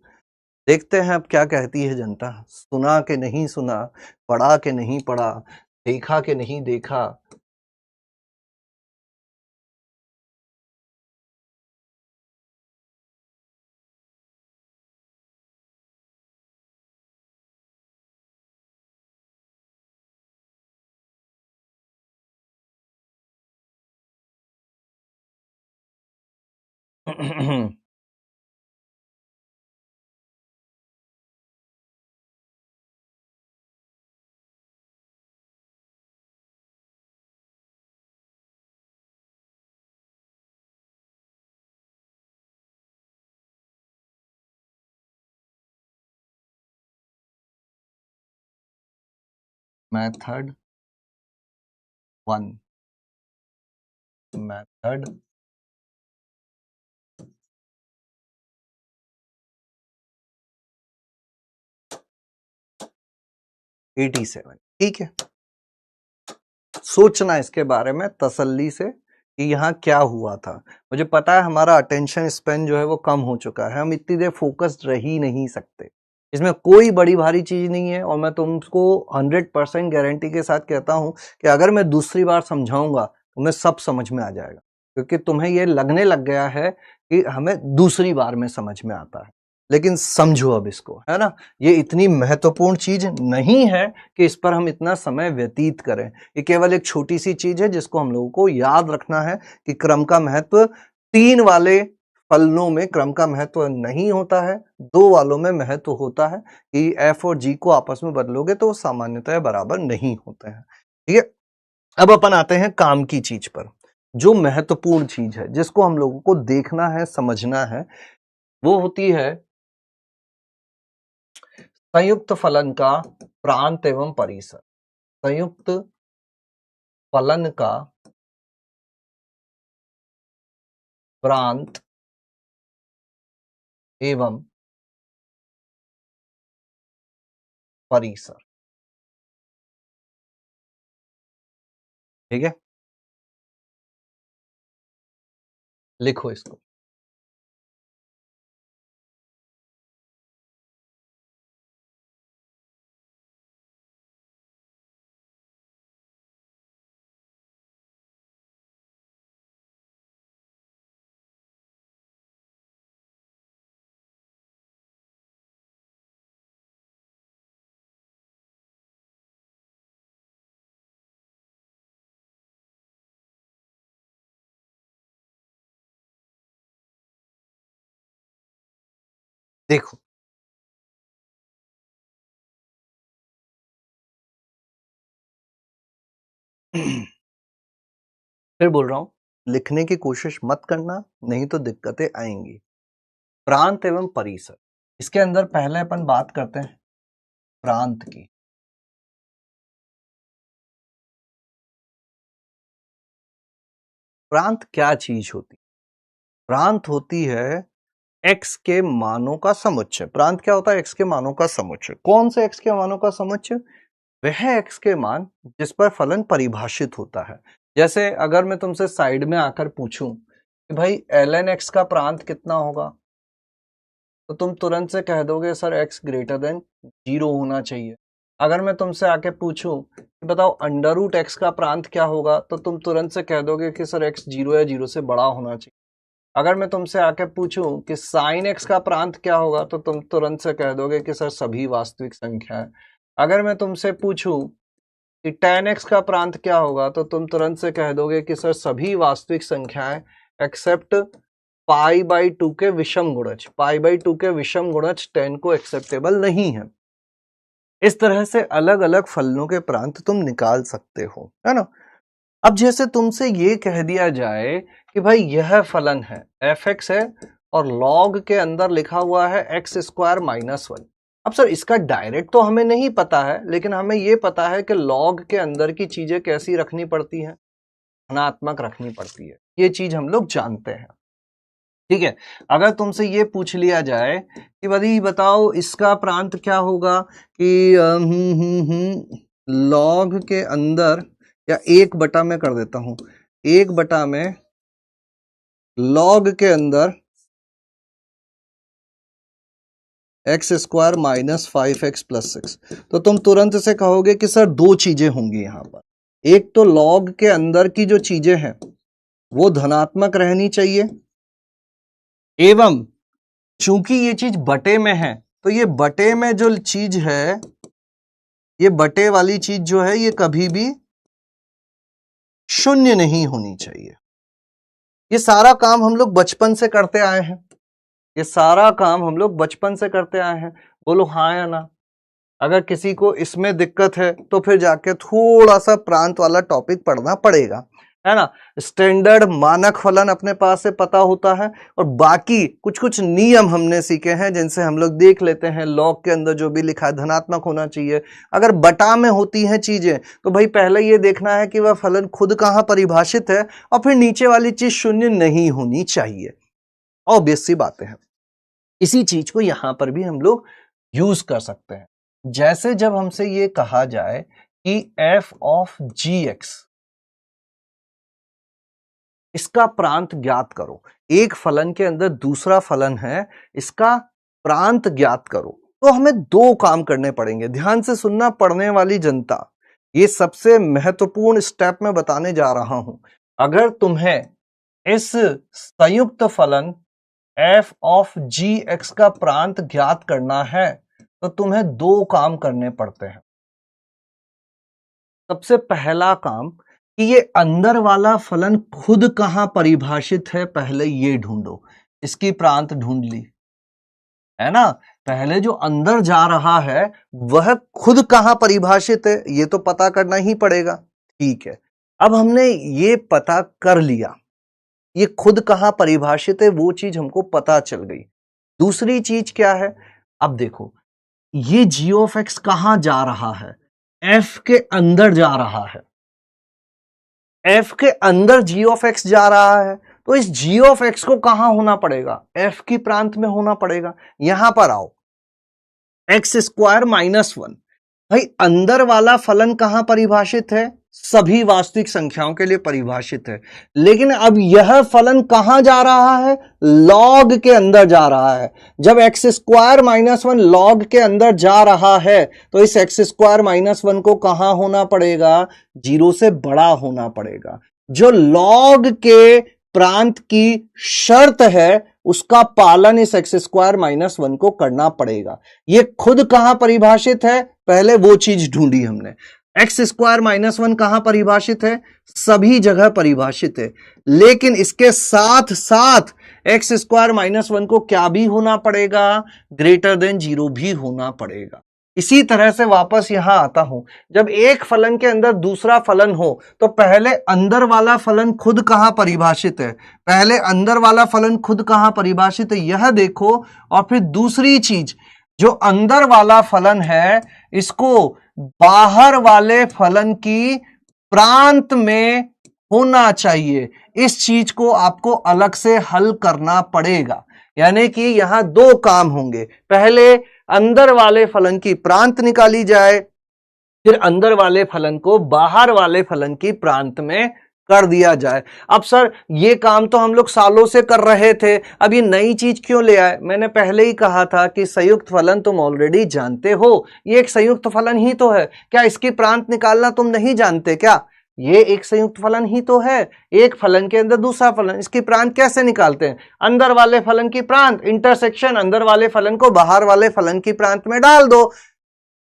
देखते हैं अब क्या कहती है जनता, सुना के नहीं सुना, पढ़ा के नहीं पढ़ा, देखा के नहीं देखा। Method 1, method 87। ठीक है, सोचना इसके बारे में तसल्ली से कि यहाँ क्या हुआ था। मुझे पता है हमारा अटेंशन स्पेन जो है वो कम हो चुका है, हम इतनी देर फोकस्ड रह ही नहीं सकते। इसमें कोई बड़ी भारी चीज नहीं है और मैं तुमको 100% गारंटी के साथ कहता हूं कि अगर मैं दूसरी बार समझाऊंगा तुम्हें सब समझ में आ जाएगा, क्योंकि तुम्हें ये लगने लग गया है कि हमें दूसरी बार में समझ में आता है। लेकिन समझो अब इसको, है ना, ये इतनी महत्वपूर्ण चीज नहीं है कि इस पर हम इतना समय व्यतीत करें। ये केवल एक छोटी सी चीज है जिसको हम लोगों को याद रखना है कि क्रम का महत्व 3 वाले फलनों में क्रम का महत्व नहीं होता है, 2 वालों में महत्व होता है कि एफ और जी को आपस में बदलोगे तो सामान्यतः बराबर नहीं होते हैं। ठीक है, अब अपन आते हैं काम की चीज पर। जो महत्वपूर्ण चीज है जिसको हम लोगों को देखना है, समझना है, वो होती है संयुक्त फलन का प्रांत एवं परिसर। संयुक्त फलन का प्रांत एवं परिसर। ठीक है, लिखो इसको। देखो, फिर बोल रहा हूं, लिखने की कोशिश मत करना, नहीं तो दिक्कतें आएंगी। प्रांत एवं परिसर, इसके अंदर पहले अपन बात करते हैं प्रांत की। प्रांत क्या चीज होती है? प्रांत होती है x के मानों का समुच्चय। प्रांत क्या होता है? x के मानों का समुच्चय। कौन से x के मानों का समुच्चय? वह x के मान जिस पर फलन परिभाषित होता है। जैसे अगर मैं तुमसे साइड में आकर पूछूं कि भाई ln x का प्रांत कितना होगा, तो तुम तुरंत से कह दोगे सर x ग्रेटर देन 0 होना चाहिए। अगर मैं तुमसे आके पूछूं कि बताओ अंडर रूट x का प्रांत क्या होगा, तो तुम तुरंत से कह दोगे कि सर x 0 या 0 से बड़ा होना चाहिए। अगर मैं तुमसे आके पूछूं कि साइन एक्स का प्रांत क्या होगा, तो तुम तुरंत से कह दोगे कि सर सभी वास्तविक संख्याएं। अगर मैं तुमसे पूछूं कि tan एक्स का प्रांत क्या होगा, तो तुम तुरंत से कह दोगे कि सर सभी वास्तविक संख्याएं एक्सेप्ट पाई बाई 2 के विषम गुणज। पाई बाई 2 के विषम गुणज 10 को एक्सेप्टेबल नहीं है। इस तरह से अलग अलग फलनों के प्रांत तुम निकाल सकते हो, है ना। अब जैसे तुमसे ये कह दिया जाए कि भाई यह फलन है एफ एक्स है और लॉग के अंदर लिखा हुआ है एक्स स्क्वायर माइनस 1। अब सर इसका डायरेक्ट तो हमें नहीं पता है, लेकिन हमें ये पता है कि लॉग के अंदर की चीजें कैसी रखनी पड़ती हैं, धनात्मक रखनी पड़ती है। ये चीज हम लोग जानते हैं। ठीक है, अगर तुमसे ये पूछ लिया जाए कि भाई बताओ इसका प्रांत क्या होगा कि लॉग के अंदर, या 1 बटा में कर देता हूं, 1 बटा में लॉग के अंदर x square minus 5x plus 6, तो तुम तुरंत से कहोगे कि सर 2 चीजें होंगी यहां पर। एक तो लॉग के अंदर की जो चीजें हैं वो धनात्मक रहनी चाहिए, एवं चूंकि ये चीज बटे में है, तो ये बटे में जो चीज है, ये बटे वाली चीज जो है ये कभी भी शून्य नहीं होनी चाहिए। ये सारा काम हम लोग बचपन से करते आए हैं, ये सारा काम हम लोग बचपन से करते आए हैं। बोलो हाँ या ना। अगर किसी को इसमें दिक्कत है तो फिर जाके थोड़ा सा प्रांत वाला टॉपिक पढ़ना पड़ेगा। है ना। स्टैंडर्ड मानक फलन अपने पास से पता होता है, और बाकी कुछ कुछ नियम हमने सीखे हैं जिनसे हम लोग देख लेते हैं लॉग के अंदर जो भी लिखा है धनात्मक होना चाहिए। अगर बटा में होती हैं चीजें तो भाई पहले ये देखना है कि वह फलन खुद कहां परिभाषित है, और फिर नीचे वाली चीज शून्य नहीं होनी चाहिए। ऑब्वियस सी बातें हैं। इसी चीज को यहां पर भी हम लोग यूज कर सकते हैं। जैसे जब हमसे ये कहा जाए कि एफ ऑफ जी एक्स, इसका प्रांत ज्ञात करो। एक फलन के अंदर दूसरा फलन है, इसका प्रांत ज्ञात करो। तो हमें दो काम करने पड़ेंगे। ध्यान से सुनना पढ़ने वाली जनता, ये सबसे महत्वपूर्ण स्टेप मैं बताने जा रहा हूं। अगर तुम्हें इस संयुक्त फलन एफ ऑफ जी एक्स का प्रांत ज्ञात करना है तो तुम्हें दो काम करने पड़ते हैं। सबसे पहला काम कि ये अंदर वाला फलन खुद कहां परिभाषित है, पहले ये ढूंढो। इसकी प्रांत ढूंढ ली, है ना। पहले जो अंदर जा रहा है वह खुद कहां परिभाषित है ये तो पता करना ही पड़ेगा। ठीक है, अब हमने ये पता कर लिया, ये खुद कहां परिभाषित है वो चीज हमको पता चल गई। दूसरी चीज क्या है, अब देखो ये जी ऑफ एक्स कहां जा रहा है, एफ के अंदर जा रहा है। एफ के अंदर जी ऑफ एक्स जा रहा है तो इस जी ऑफ एक्स को कहां होना पड़ेगा, एफ की प्रांत में होना पड़ेगा। यहां पर आओ, एक्स स्क्वायर माइनस वन, भाई अंदर वाला फलन कहां परिभाषित है, सभी वास्तविक संख्याओं के लिए परिभाषित है। लेकिन अब यह फलन कहां जा रहा है, लॉग के अंदर जा रहा है। जब x square minus one log के अंदर जा रहा है तो इस एक्स स्क्वायर माइनस वन को कहां होना पड़ेगा, जीरो से बड़ा होना पड़ेगा। जो लॉग के प्रांत की शर्त है उसका पालन इस एक्स स्क्वायर माइनस वन को करना पड़ेगा। ये खुद कहां परिभाषित है, पहले वो चीज ढूंढी हमने। एक्स स्क्वायर माइनस वन कहां परिभाषित है, सभी जगह परिभाषित है। लेकिन इसके साथ साथ एक्स स्क्वायर माइनस वन को क्या भी होना पड़ेगा, ग्रेटर देन जीरो भी होना पड़ेगा। इसी तरह से वापस यहां आता हूं, जब एक फलन के अंदर दूसरा फलन हो तो पहले अंदर वाला फलन खुद कहां परिभाषित है, पहले अंदर वाला फलन खुद कहां परिभाषित है यह देखो। और फिर दूसरी चीज, जो अंदर वाला फलन है इसको बाहर वाले फलन की प्रांत में होना चाहिए। इस चीज को आपको अलग से हल करना पड़ेगा। यानी कि यहां दो काम होंगे, पहले अंदर वाले फलन की प्रांत निकाली जाए, फिर अंदर वाले फलन को बाहर वाले फलन की प्रांत में कर दिया जाए। अब सर ये काम तो हम लोग सालों से कर रहे थे, अब ये नई चीज क्यों ले आए। मैंने पहले ही कहा था कि संयुक्त फलन तुम ऑलरेडी जानते हो, ये एक संयुक्त फलन ही तो है। क्या इसकी प्रांत निकालना तुम नहीं जानते क्या, ये एक संयुक्त फलन ही तो है। एक फलन के अंदर दूसरा फलन, इसकी प्रांत कैसे निकालते हैं, अंदर वाले फलन की प्रांत, इंटरसेक्शन अंदर वाले फलन को बाहर वाले फलन की प्रांत में डाल दो।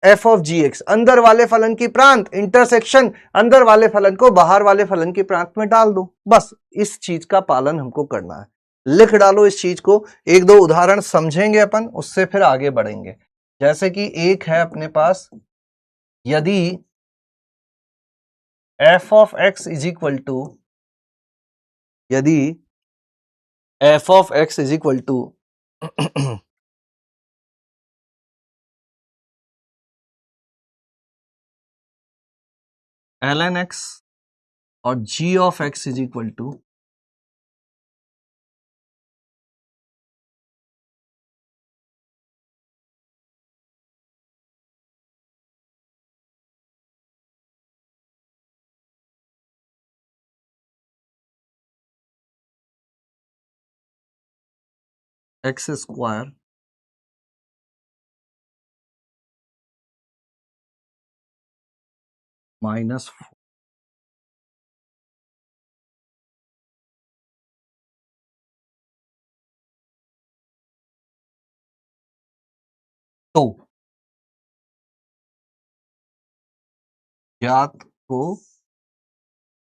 एफ ऑफ जी एक्स, अंदर वाले फलन की प्रांत, इंटरसेक्शन अंदर वाले फलन को बाहर वाले फलन की प्रांत में डाल दो। बस इस चीज का पालन हमको करना है। लिख डालो इस चीज को, एक दो उदाहरण समझेंगे अपन, उससे फिर आगे बढ़ेंगे। जैसे कि एक है अपने पास, यदि f of x is equal to, यदि f of x is equal to l n x और g of x is equal to x square minus, तो ज्ञात को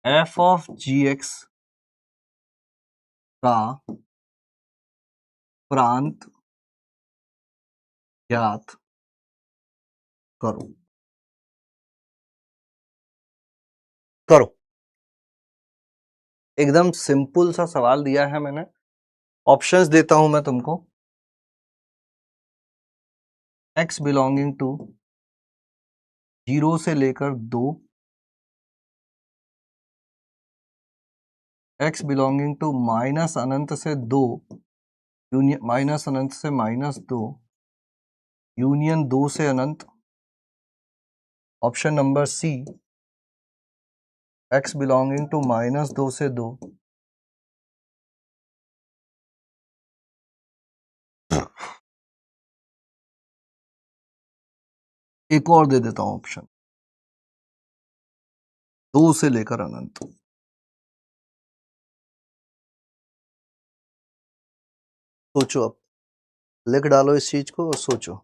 एफ ऑफ जी एक्स का प्रांत ज्ञात करो। करो एकदम सिंपल सा सवाल दिया है मैंने, ऑप्शंस देता हूं मैं तुमको। x बिलोंगिंग टू 0 से लेकर 2, x बिलोंगिंग टू माइनस अनंत से 2, यूनियन माइनस अनंत से -2, यूनियन 2 से अनंत। Option number C, x belonging to -2 से 2। एक और दे देता हूं ऑप्शन, 2 से लेकर अनंत। सोचो, अब लिख डालो इस चीज को और सोचो।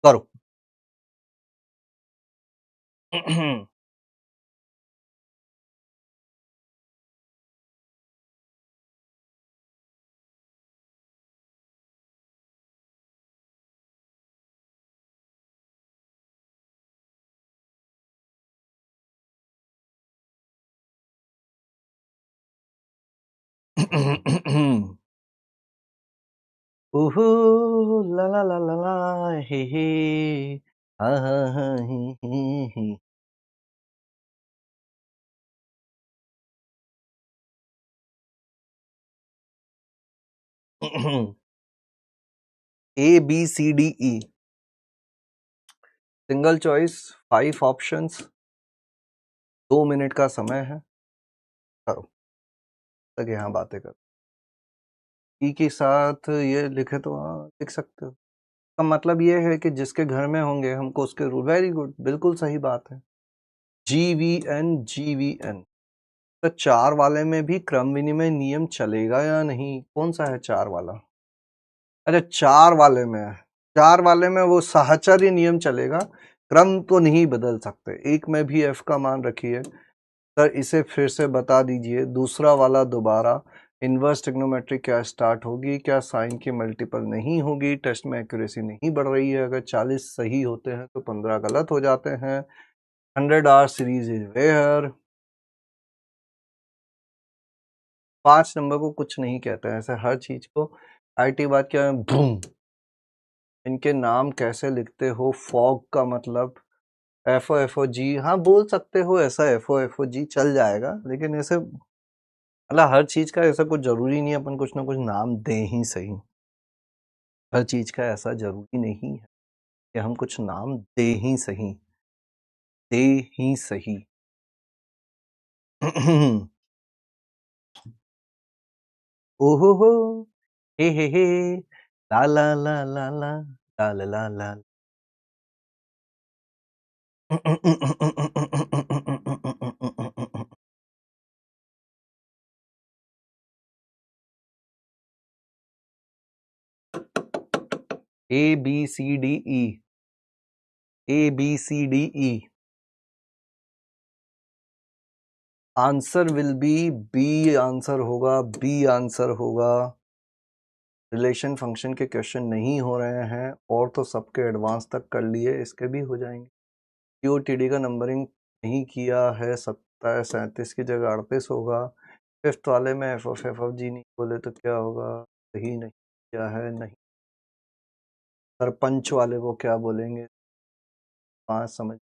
करो। ओहो, ला ला ला ला ला, हे हे, हा हा हा, हे। A B C D E, single choice, 5 options, 2 minute का समय है। करो तक यहाँ बातें कर। ई के साथ ये लिखे तो हाँ लिख सकते हो। का मतलब ये है कि जिसके घर में होंगे हमको उसके रूल। वेरी गुड, बिल्कुल सही बात है। GVN तो 4 वाले में भी क्रम विनिमय नियम चलेगा या नहीं? कौन सा है 4 वाला? अच्छा, 4 वाले में है। 4 वाले में वो साहचर्य नियम चलेगा, क्रम तो नहीं बदल सकते। एक में भी f का मान रखिए। सर इसे फिर से बता दीजिए, दूसरा वाला दोबारा। इनवर्स ट्रिग्नोमेट्री क्या स्टार्ट होगी? क्या साइन की मल्टीपल नहीं होगी? टेस्ट में एक्यूरेसी नहीं बढ़ रही है। अगर 40 सही होते हैं तो 15 गलत हो जाते हैं। 100 our series is where. 5 number को कुछ नहीं कहते हैं ऐसे, हर चीज को। आईटी बात क्या है? बूम। इनके नाम कैसे लिखते हो? फॉग का मतलब FOFOG, हाँ बोल सकते हो ऐसा, FOFOG चल जाएगा, लेकिन ऐसे मतलब हर चीज का ऐसा कुछ जरूरी नहीं है अपन कुछ ना कुछ नाम दे ही सही। हर चीज का ऐसा जरूरी नहीं है कि हम कुछ नाम दे ही सही, दे ही सही। ओहो हो, हे, ला ला ला ला ला, ला ला ला ला। ABCDE, ABCDE, answer will be B. Answer होगा बी, आंसर होगा। रिलेशन फंक्शन के क्वेश्चन नहीं हो रहे हैं और तो सबके एडवांस तक कर लिए, इसके भी हो जाएंगे। COTD का नंबरिंग नहीं किया है, 27 37 की जगह 38 होगा। 5th वाले में FOFG नहीं बोले तो क्या होगा? सही नहीं किया है, नहीं। सरपंच वाले को क्या बोलेंगे? 5 समझ।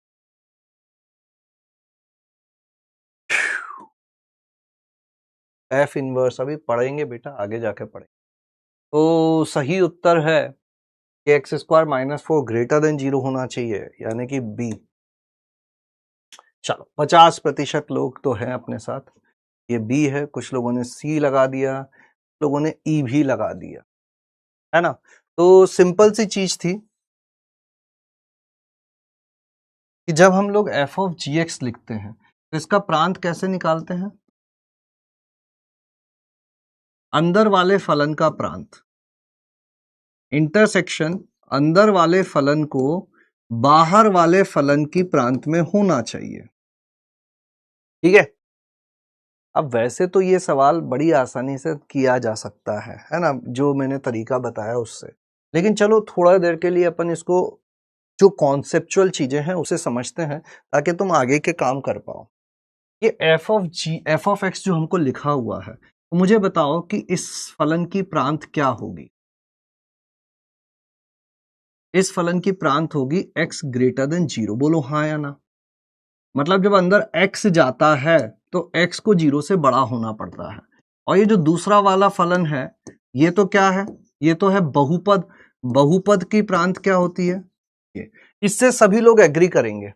F इनवर्स अभी पढ़ेंगे बेटा, आगे जाके पढ़ेंगे। तो सही उत्तर है कि x² - 4 ग्रेटर देन 0 होना चाहिए, यानी कि बी। चलो 50% लोग तो हैं अपने साथ, ये बी है। कुछ लोगों ने सी लगा दिया, लोगों ने ई भी लगा दिया, है ना। तो सिंपल सी चीज थी कि जब हम लोग f(g(x) लिखते हैं तो इसका प्रांत कैसे निकालते हैं? अंदर वाले फलन का प्रांत, इंटरसेक्शन अंदर वाले फलन को बाहर वाले फलन की प्रांत में होना चाहिए, ठीक है। अब वैसे तो ये सवाल बड़ी आसानी से किया जा सकता है ना, जो मैंने तरीका बताया उससे, लेकिन चलो थोड़ा देर के लिए अपन इसको जो कॉन्सेप्चुअल चीजें हैं उसे समझते हैं ताकि तुम आगे के काम कर पाओ। ये एफ ऑफ एक्स जो हमको लिखा हुआ है, तो मुझे बताओ कि इस फलन की प्रांत क्या होगी। इस फलन की प्रांत होगी x ग्रेटर देन 0। बोलो हाँ या ना। मतलब जब अंदर x जाता है तो x को 0 से बड़ा होना पड़ता है। और ये जो दूसरा वाला फलन है, ये तो क्या है, ये तो है बहुपद। बहुपद की प्रांत क्या होती है, ये। इससे सभी लोग एग्री करेंगे,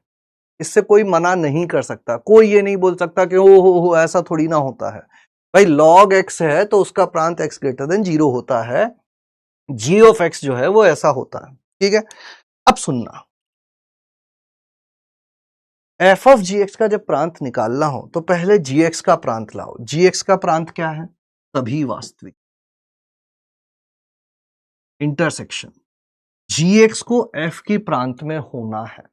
इससे कोई मना नहीं कर सकता, कोई ये नहीं बोल सकता कि ओ हो ऐसा थोड़ी ना होता है। भाई log x है तो उसका प्रांत x ग्रेटर देन 0 होता है, g ऑफ x जो है वो ऐसा होता है। ठीक है, अब सुनना, एफ ऑफ जी एक्स का जब प्रांत निकालना हो तो पहले जी एक्स का प्रांत लाओ। जी एक्स का प्रांत क्या है, सभी वास्तविक, इंटरसेक्शन। जी एक्स को एफ की प्रांत में होना है।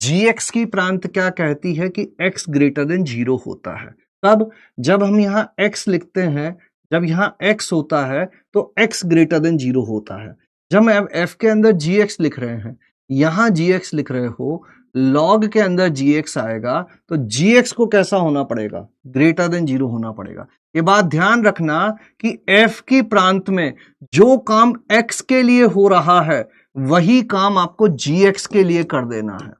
जी एक्स की प्रांत क्या कहती है कि x ग्रेटर देन 0 होता है। तब जब हम यहां x लिखते हैं, जब यहां x होता है तो x ग्रेटर देन 0 होता है। जब हम f के अंदर gx लिख रहे हैं, यहां gx लिख रहे हो, log के अंदर gx आएगा तो gx को कैसा होना पड़ेगा, ग्रेटर देन 0 होना पड़ेगा। ये बात ध्यान रखना कि f की प्रांत में जो काम x के लिए हो रहा है वही काम आपको gx के लिए कर देना है।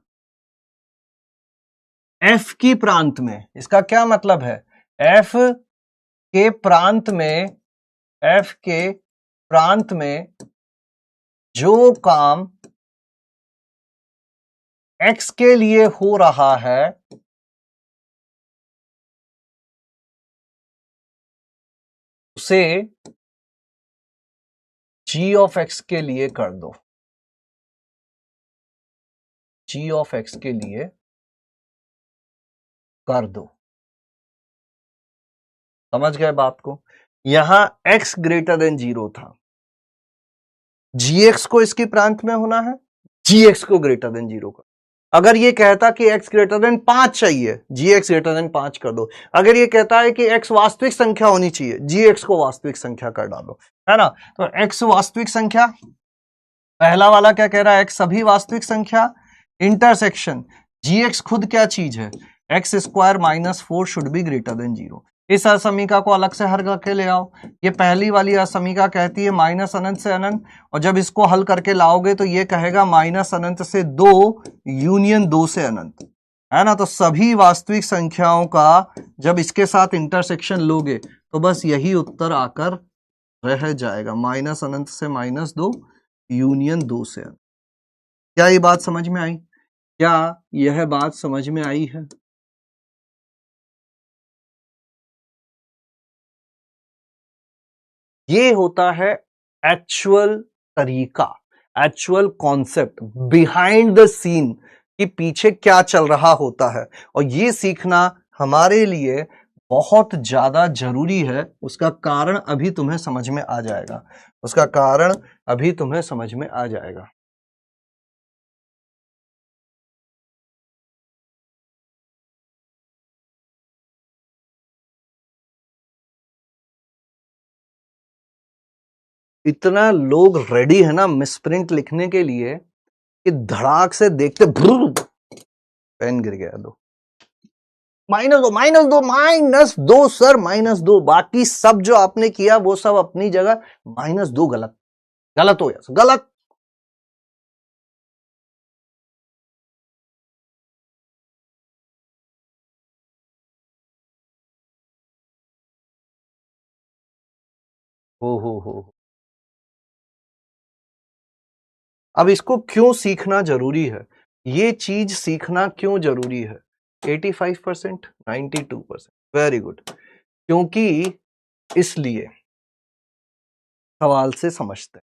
एफ की प्रांत में, इसका क्या मतलब है, एफ के प्रांत में, एफ के प्रांत में जो काम एक्स के लिए हो रहा है उसे जी ऑफ एक्स के लिए कर दो। जी ऑफ एक्स के लिए कर दो। समझ गए बात को। यहां x ग्रेटर देन 0 था, gx को इसकी प्रांत में होना है, gx को ग्रेटर देन 0 का। अगर ये कहता कि x ग्रेटर देन 5 चाहिए, gx ग्रेटर देन 5 कर दो। अगर ये कहता है कि x वास्तविक संख्या होनी चाहिए, gx को वास्तविक संख्या कर डालो, है ना। तो x वास्तविक संख्या, पहला वाला क्या कह रहा है, x सभी वास्तविक संख्या, इंटरसेक्शन gx खुद क्या चीज है, x square minus 4 should be greater than 0। इस असमीका को अलग से हल करके ले आओ। ये पहली वाली असमीका कहती है माइनस अनंत से अनंत, और जब इसको हल करके लाओगे तो ये कहेगा माइनस अनंत से 2 यूनियन 2 से अनंत, है ना। तो सभी वास्तविक संख्याओं का जब इसके साथ इंटरसेक्शन लोगे तो बस यही उत्तर आकर रह जाएगा, माइनस अनंत से -2 यूनियन 2 से अनंत। क्या ये बात समझ में आई, क्या यह बात समझ में आई है। ये होता है एक्चुअल तरीका, actual concept, behind the scene, कि पीछे क्या चल रहा होता है। और ये सीखना हमारे लिए बहुत ज्यादा जरूरी है। उसका कारण अभी तुम्हें समझ में आ जाएगा, उसका कारण अभी तुम्हें समझ में आ जाएगा। इतना लोग रेडी है ना मिसप्रिंट लिखने के लिए कि धड़ाक से देखते पेन गिर गया, दो -2 -2 -2 सर, -2। बाकी सब जो आपने किया वो सब अपनी जगह, -2 गलत, गलत हो गया, गलत। हो। अब इसको क्यों सीखना जरूरी है, ये चीज सीखना क्यों जरूरी है। 85%, 92%, वेरी गुड। क्योंकि इसलिए सवाल से समझते हैं।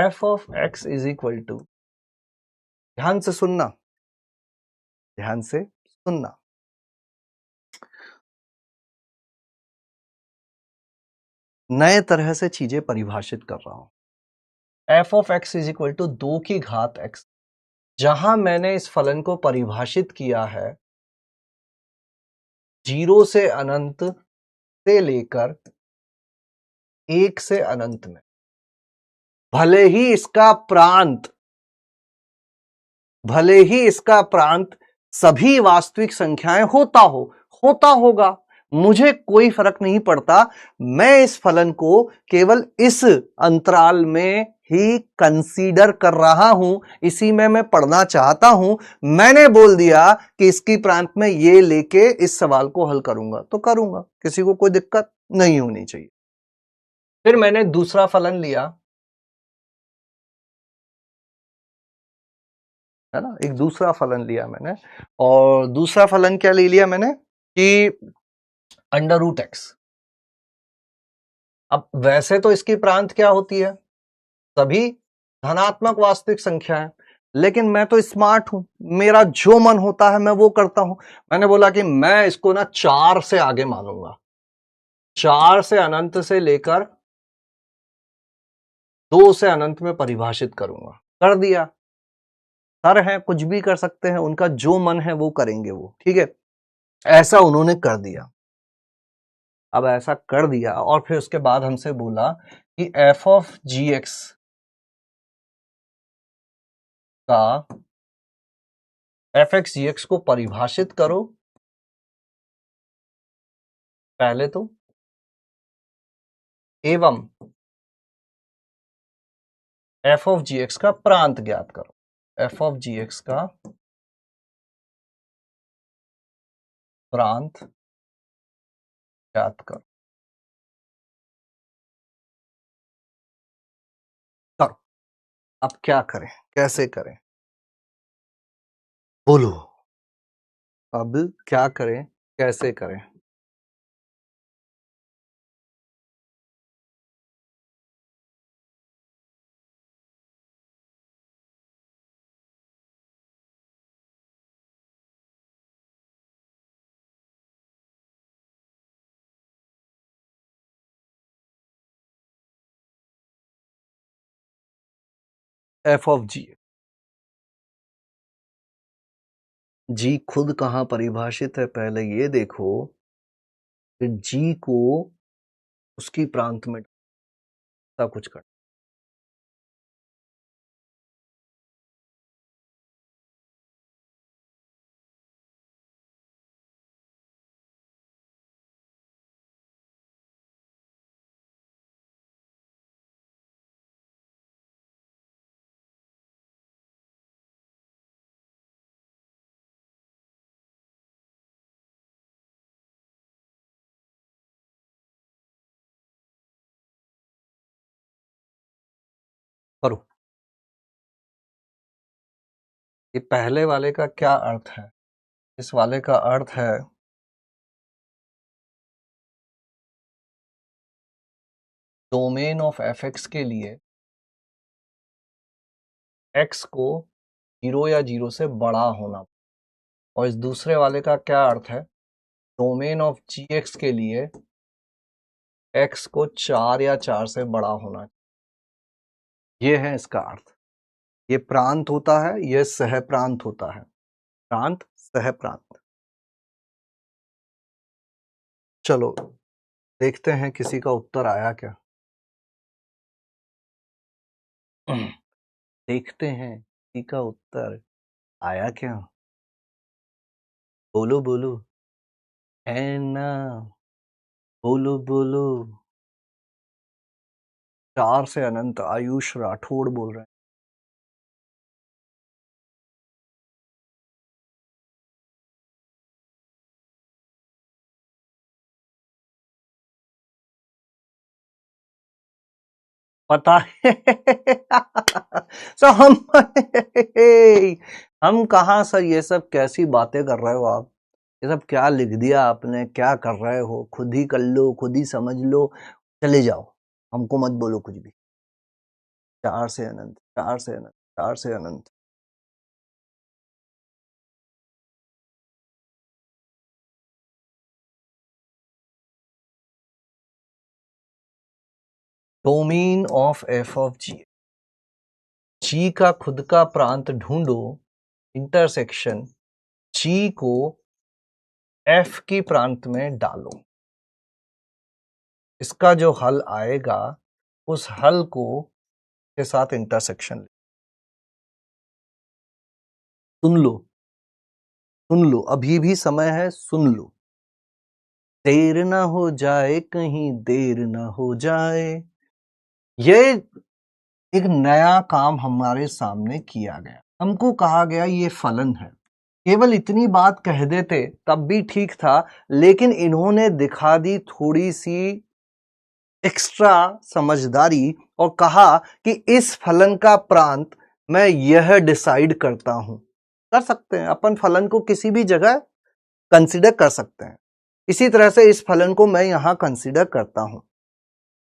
F of x is equal to, ध्यान से सुनना, ध्यान से सुनना, नए तरह से चीजें परिभाषित कर रहा हूं। F of x is equal to 2 की घात एक्स, जहां मैंने इस फलन को परिभाषित किया है 0 से अनंत से लेकर 1 से अनंत में, भले ही इसका प्रांत सभी वास्तविक संख्याएं होता होगा, मुझे कोई फर्क नहीं पड़ता। मैं इस फलन को केवल इस अंतराल में ही कंसीडर कर रहा हूं, इसी में मैं पढ़ना चाहता हूं। मैंने बोल दिया कि इसकी प्रांत में ये लेके इस सवाल को हल करूंगा तो करूंगा, किसी को कोई दिक्कत नहीं होनी चाहिए। फिर मैंने दूसरा फलन लिया, है ना, एक दूसरा फलन लिया मैंने, और दूसरा फलन क्या ले लिया मैंने कि √x। अब वैसे तो इसकी प्रांत क्या होती है, सभी धनात्मक वास्तविक संख्याएं, लेकिन मैं तो स्मार्ट हूं, मेरा जो मन होता है मैं वो करता हूं। मैंने बोला कि मैं इसको ना 4 से आगे मानूंगा, 4 से अनंत से लेकर 2 से अनंत में परिभाषित करूंगा। कर दिया। सर हैं, कुछ भी कर सकते हैं, उनका जो मन है वो करेंगे वो, ठीक है। ऐसा उन्होंने कर दिया। अब ऐसा कर दिया और फिर उसके बाद हमसे बोला कि f ऑफ gx का fx gx को परिभाषित करो पहले तो, एवं f ऑफ gx का प्रांत ज्ञात करो। f ऑफ gx का प्रांत ज्ञात करो। करो। अब क्या करें, कैसे करें, बोलो। अब क्या करें, कैसे करें। f ऑफ जी खुद कहां परिभाषित है, पहले ये देखो कि जी को उसकी प्रांत में कुछ कर। करो। ये पहले वाले का क्या अर्थ है, इस वाले का अर्थ है डोमेन ऑफ fx के लिए x को 0 या 0 से बड़ा होना, और इस दूसरे वाले का क्या अर्थ है, डोमेन ऑफ gx के लिए x को 4 या 4 से बड़ा होना। ये है इसका अर्थ। ये प्रांत होता है, ये सह प्रांत होता है, प्रांत सह प्रांत। चलो देखते हैं किसी का उत्तर आया क्या। देखते हैं किसी का उत्तर आया क्या, बोलो बोलो, है ना, बोलो बोलो। 4 से अनंत, आयुष राठौड़ बोल रहे हैं। पता है। सो हम कहाँ सर, ये सब कैसी बातें कर रहे हो आप, ये सब क्या लिख दिया आपने, क्या कर रहे हो, खुद ही कर लो, खुद ही समझ लो, चले जाओ, हमको मत बोलो कुछ भी। 4 से अनंत, 4 से अनंत, 4 से अनंत। Domain of f of g, जी का खुद का प्रांत ढूंढो इंटरसेक्शन जी को एफ की प्रांत में डालो। इसका जो हल आएगा उस हल को के साथ इंटरसेक्शन सुन लो, सुन लो, अभी भी समय है, सुन लो। देर ना हो जाए, कहीं देर ना हो जाए। ये एक नया काम हमारे सामने किया गया, हमको कहा गया ये फलन है। केवल इतनी बात कह देते तब भी ठीक था, लेकिन इन्होंने दिखा दी थोड़ी सी एक्स्ट्रा समझदारी और कहा कि इस फलन का प्रांत मैं यह डिसाइड करता हूं। कर सकते हैं अपन फलन को किसी भी जगह कंसीडर कर सकते हैं। इसी तरह से इस फलन को मैं यहां कंसीडर करता हूं।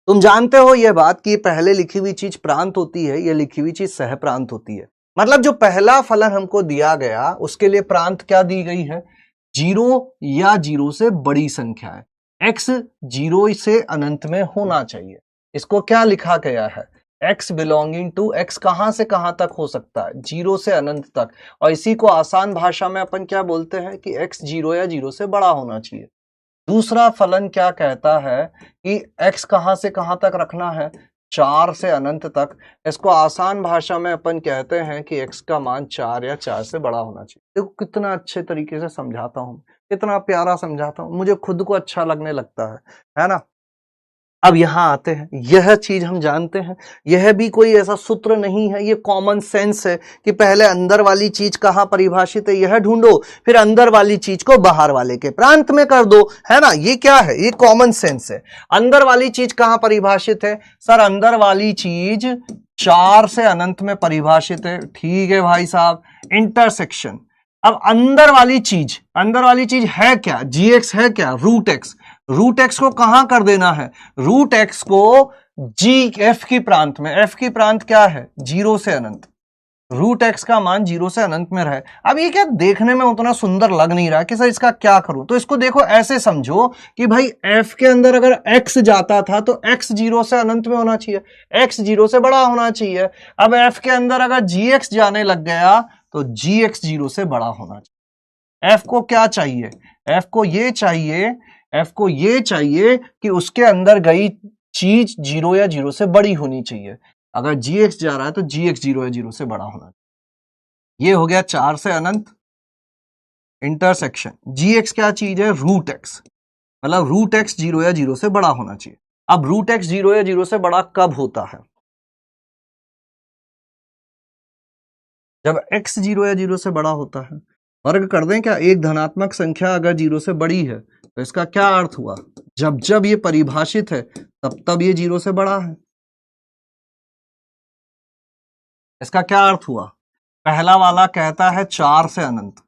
तुम जानते हो यह बात कि पहले लिखी हुई चीज प्रांत होती है, यह लिखी हुई चीज सह प्रांत होती है। मतलब जो पहला फलन हमको दिया गया उसके लिए प्रांत क्या दी गई है? 0 या 0 से बड़ी संख्या है। x 0 से अनंत में होना चाहिए। इसको क्या लिखा गया है? x बिलोंगिंग टू x कहां से कहां तक हो सकता है? 0 से अनंत तक। और इसी को आसान भाषा में अपन क्या बोलते हैं कि x 0 या 0 से बड़ा होना चाहिए। दूसरा फलन क्या कहता है कि x कहां से कहां तक रखना है? 4 से अनंत तक। इसको आसान भाषा में अपन कहते हैं कि x का मान 4 या 4 से बड़ा होना चाहिए। देखो कितना अच्छे तरीके से समझाता हूं, कितना प्यारा समझाता हूं, मुझे खुद को अच्छा लगने लगता है ना। अब यहां आते हैं, यह चीज हम जानते हैं, यह भी कोई ऐसा सूत्र नहीं है, ये कॉमन सेंस है कि पहले अंदर वाली चीज कहां परिभाषित है यह ढूंढो, फिर अंदर वाली चीज को बाहर वाले के प्रांत में कर दो, है ना। ये क्या है? ये कॉमन सेंस है। अंदर वाली चीज कहां परिभाषित है? सर अंदर वाली चीज 4 से अनंत में परिभाषित है। ठीक है भाई साहब, इंटरसेक्शन। अब अंदर वाली चीज है क्या? gx है क्या? Root x. रूट एक्स को कहां कर देना है? रूट एक्स को जी एफ की प्रांत में। एफ की प्रांत क्या है? 0 से अनंत। रूट एक्स का मान 0 से अनंत में रहे। अब ये क्या देखने में उतना सुंदर लग नहीं रहा कि सर इसका क्या करूं? तो इसको देखो ऐसे समझो कि भाई एफ के अंदर अगर एक्स जाता था तो एक्स 0 से अनंत में होना चाहिए, एक्स 0 से बड़ा होना चाहिए। अब एफ के अंदर अगर जी एक्स जाने लग गया तो जी एक्स 0 से बड़ा होना चाहिए। एफ को क्या चाहिए? एफ को ये चाहिए कि उसके अंदर गई चीज 0 या 0 से बड़ी होनी चाहिए। अगर gx जा रहा है तो gx 0 या 0 से बड़ा होना चाहिए। ये हो गया 4 से अनंत इंटरसेक्शन। gx क्या चीज है? Root x. मतलब रूट एक्स 0 या 0 से बड़ा होना चाहिए। अब रूट एक्स 0 या 0 से बड़ा कब होता है? जब x 0 या 0 से बड़ा होता है। वर्ग कर दें क्या? एक धनात्मक संख्या अगर 0 से बड़ी है तो इसका क्या अर्थ हुआ? जब जब ये परिभाषित है तब तब ये 0 से बड़ा है। इसका क्या अर्थ हुआ? पहला वाला कहता है 4 से अनंत।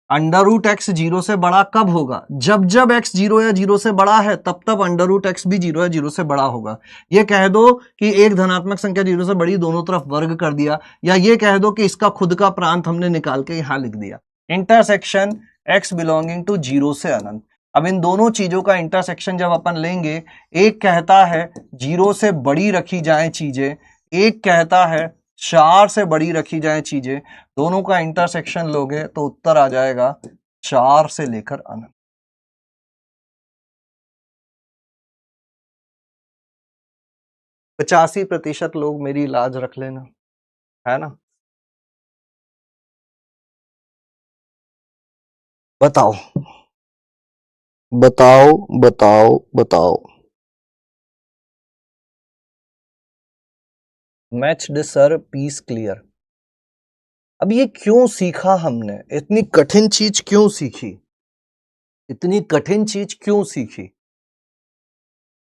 अंडर रूट एक्स 0 से बड़ा कब होगा? जब जब x 0 या 0 से बड़ा है तब तब अंडर रूट एक्स भी 0 या 0 से बड़ा होगा। ये कह दो कि एक धनात्मक संख्या 0 से बड़ी, दोनों तरफ वर्ग कर दिया, या ये कह दो कि इसका खुद का प्रांत हमने निकाल के यहां लिख दिया। इंटरसेक्शन x बिलोंगिंग टू 0 से अनंत। अब इन दोनों चीजों का इंटरसेक्शन जब अपन लेंगे, एक कहता है 0 से बड़ी रखी जाए चीजें, एक कहता है 4 से बड़ी रखी जाए चीजें, दोनों का इंटरसेक्शन लोगे तो उत्तर आ जाएगा 4 से लेकर अनंत। पचासी प्रतिशत लोग मेरी लाज रख लेना, है ना। बताओ बताओ बताओ बताओ। Matched sir, peace clear. अब ये क्यों सीखा हमने? इतनी कठिन चीज क्यों सीखी? इतनी कठिन चीज क्यों सीखी?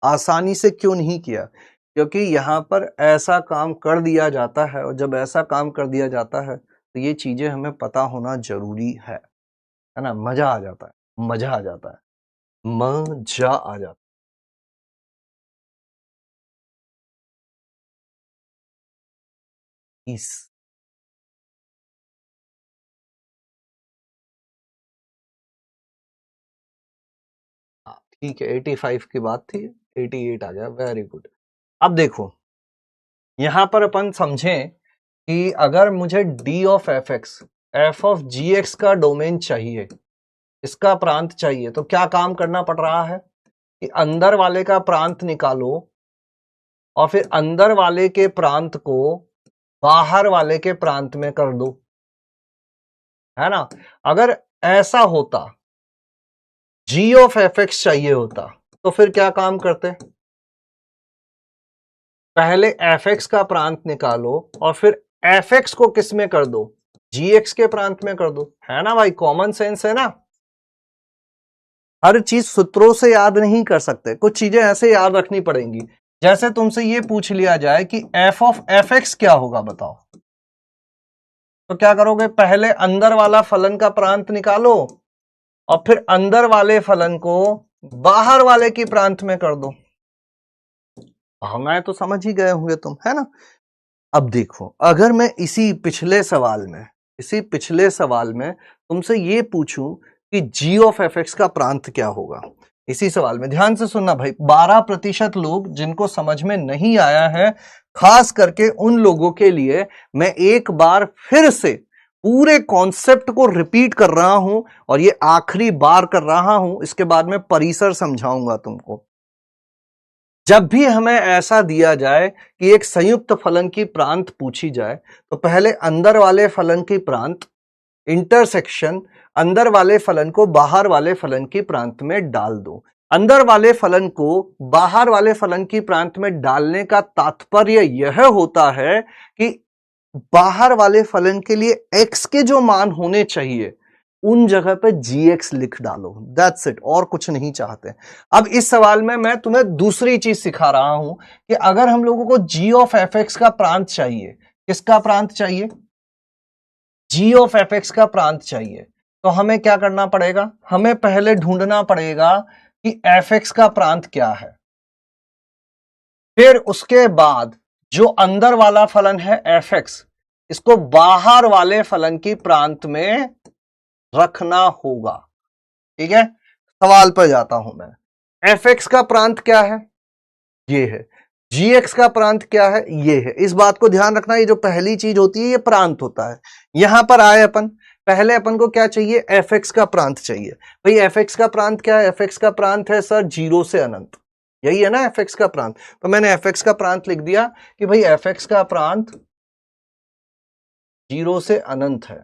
आसानी से क्यों नहीं किया? क्योंकि यहां पर ऐसा काम कर दिया जाता है, और जब ऐसा काम कर दिया जाता है तो ये चीजें हमें पता होना जरूरी है ना। मजा आ जाता है, मजा आ जाता है, मजा आ जाता है। इस हाँ, ठीक है, 85 की बात थी, 88 आ गया, वेरी गुड। अब देखो यहां पर अपन समझें कि अगर मुझे d of f x f of g x का डोमेन चाहिए, इसका प्रांत चाहिए, तो क्या काम करना पड़ रहा है कि अंदर वाले का प्रांत निकालो और फिर अंदर वाले के प्रांत को बाहर वाले के प्रांत में कर दो, है ना। अगर ऐसा होता, जी ऑफ एफ एक्स चाहिए होता, तो फिर क्या काम करते, पहले एफ एक्स का प्रांत निकालो और फिर एफ एक्स को किस में कर दो, जी एक्स के प्रांत में कर दो, है ना भाई, कॉमन सेंस है ना। हर चीज सूत्रों से याद नहीं कर सकते, कुछ चीजें ऐसे याद रखनी पड़ेंगी। जैसे तुमसे ये पूछ लिया जाए कि एफ ऑफ एफ एक्स क्या होगा बताओ, तो क्या करोगे, पहले अंदर वाला फलन का प्रांत निकालो और फिर अंदर वाले फलन को बाहर वाले की प्रांत में कर दो। भावनाएं तो समझ ही गए होंगे तुम, है ना। अब देखो, अगर मैं इसी पिछले सवाल में तुमसे ये पूछूं कि जी ऑफ एफ एक्स का प्रांत क्या होगा, इसी सवाल में ध्यान से सुनना भाई, 12% लोग जिनको समझ में नहीं आया है, खास करके उन लोगों के लिए मैं एक बार फिर से पूरे कॉन्सेप्ट को रिपीट कर रहा हूं और ये आखिरी बार कर रहा हूं, इसके बाद में परिसर समझाऊंगा तुमको। जब भी हमें ऐसा दिया जाए कि एक संयुक्त फलन की प्रांत पूछी जाए, तो पहले अंदर वाले फलन की प्रांत इंटरसेक्शन अंदर वाले फलन को बाहर वाले फलन की प्रांत में डाल दो। अंदर वाले फलन को बाहर वाले फलन की प्रांत में डालने का तात्पर्य यह होता है कि बाहर वाले फलन के लिए x के जो मान होने चाहिए उन जगह पे gx लिख डालो, दैट्स इट, और कुछ नहीं चाहते। अब इस सवाल में मैं तुम्हें दूसरी चीज सिखा रहा हूं कि अगर हम लोगों को g ऑफ एफ एक्स का प्रांत चाहिए, किसका प्रांत चाहिए, g ऑफ एफ एक्स का प्रांत चाहिए, तो हमें क्या करना पड़ेगा, हमें पहले ढूंढना पड़ेगा कि एफ एक्स का प्रांत क्या है, फिर उसके बाद जो अंदर वाला फलन है एफ एक्स, इसको बाहर वाले फलन की प्रांत में रखना होगा। ठीक है, सवाल पर जाता हूं मैं। एफ एक्स का प्रांत क्या है, ये है। जी एक्स का प्रांत क्या है, ये है। इस बात को ध्यान रखना, ये जो पहली चीज होती है ये प्रांत होता है। यहां पर आए अपन, पहले अपन को क्या चाहिए, एफ एक्स का प्रांत चाहिए। भाई एफ एक्स का प्रांत क्या है, एफ एक्स का प्रांत है सर 0 से अनंत, यही है ना एफ एक्स का प्रांत। तो मैंने एफ एक्स का प्रांत लिख दिया कि भाई एफ एक्स का प्रांत 0 से अनंत है।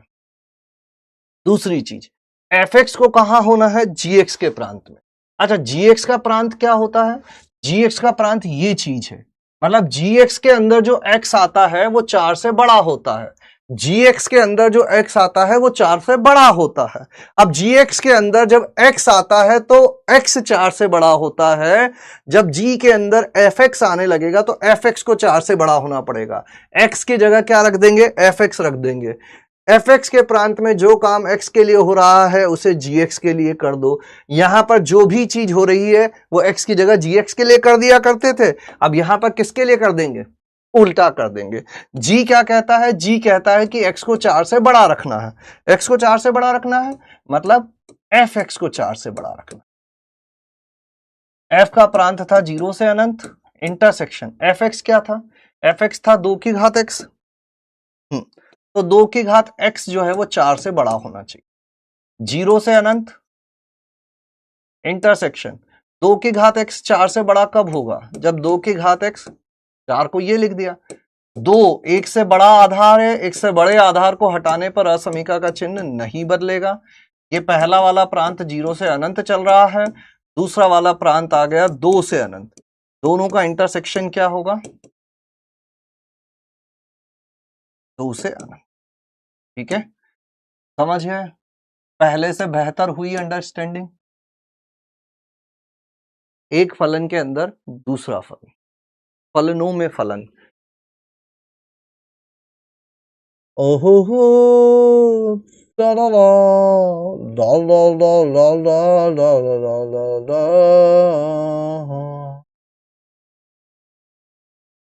दूसरी चीज, एफ एक्स को कहां होना है, जी एक्स के प्रांत में। अच्छा, जी एक्स का प्रांत क्या होता है, जी एक्स का प्रांत ये चीज है, मतलब जी एक्स के अंदर जो x आता है वो 4 से बड़ा होता है। जी एक्स के अंदर जो x आता है वो 4 से बड़ा होता है। अब जी एक्स के अंदर जब x आता है तो x 4 से बड़ा होता है। जब g के अंदर एफ एक्स आने लगेगा तो एफ एक्स को 4 से बड़ा होना पड़ेगा। x की जगह क्या रख देंगे, एफ एक्स रख देंगे। एफ एक्स के प्रांत में जो काम x के लिए हो रहा है उसे जी एक्स के लिए कर दो। यहां पर जो भी चीज हो रही है वो x की जगह जी एक्स के लिए कर दिया करते थे, अब यहां पर किसके लिए कर देंगे, उल्टा कर देंगे। g क्या कहता है, g कहता है कि x को 4 से बड़ा रखना है। x को 4 से बड़ा रखना है मतलब एफ एक्स को 4 से बड़ा रखना। f का प्रांत था 0 से अनंत, इंटरसेक्शन एफ एक्स क्या था, एफ एक्स था 2 की घात x, तो 2 की घात x जो है वो 4 से बड़ा होना चाहिए। 0 से अनंत, इंटरसेक्शन 2 की घात x 4 से बड़ा कब होगा, जब 2 की घात x, 4 को ये लिख दिया। 2 एक से बड़ा आधार है, एक से बड़े आधार को हटाने पर असमीका का चिन्ह नहीं बदलेगा। ये पहला वाला प्रांत 0 से अनंत चल रहा है, दूसरा वाला प्रांत आ गया 2 से अनंत, दोनों का इंटरसेक्शन क्या होगा, 2 से अनंत। ठीक है, समझ है, पहले से बेहतर हुई अंडरस्टैंडिंग। एक फलन के अंदर दूसरा फलन, फलनों में फलन। ओहो हो ला ला ला ला ला ला ला ला ला ला ला,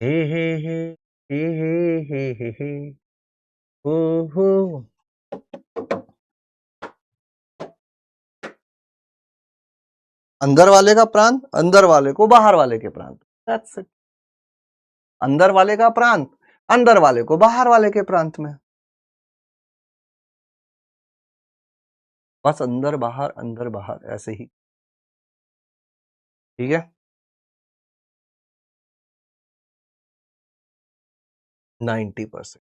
हे हे हे हे हे हे हे, ओहो। अंदर वाले का प्रांत अंदर वाले को बाहर वाले के प्रांत, दैट्स इट। अंदर वाले का प्रांत अंदर वाले को बाहर वाले के प्रांत में। बस अंदर बाहर ऐसे ही, ठीक है। 90%,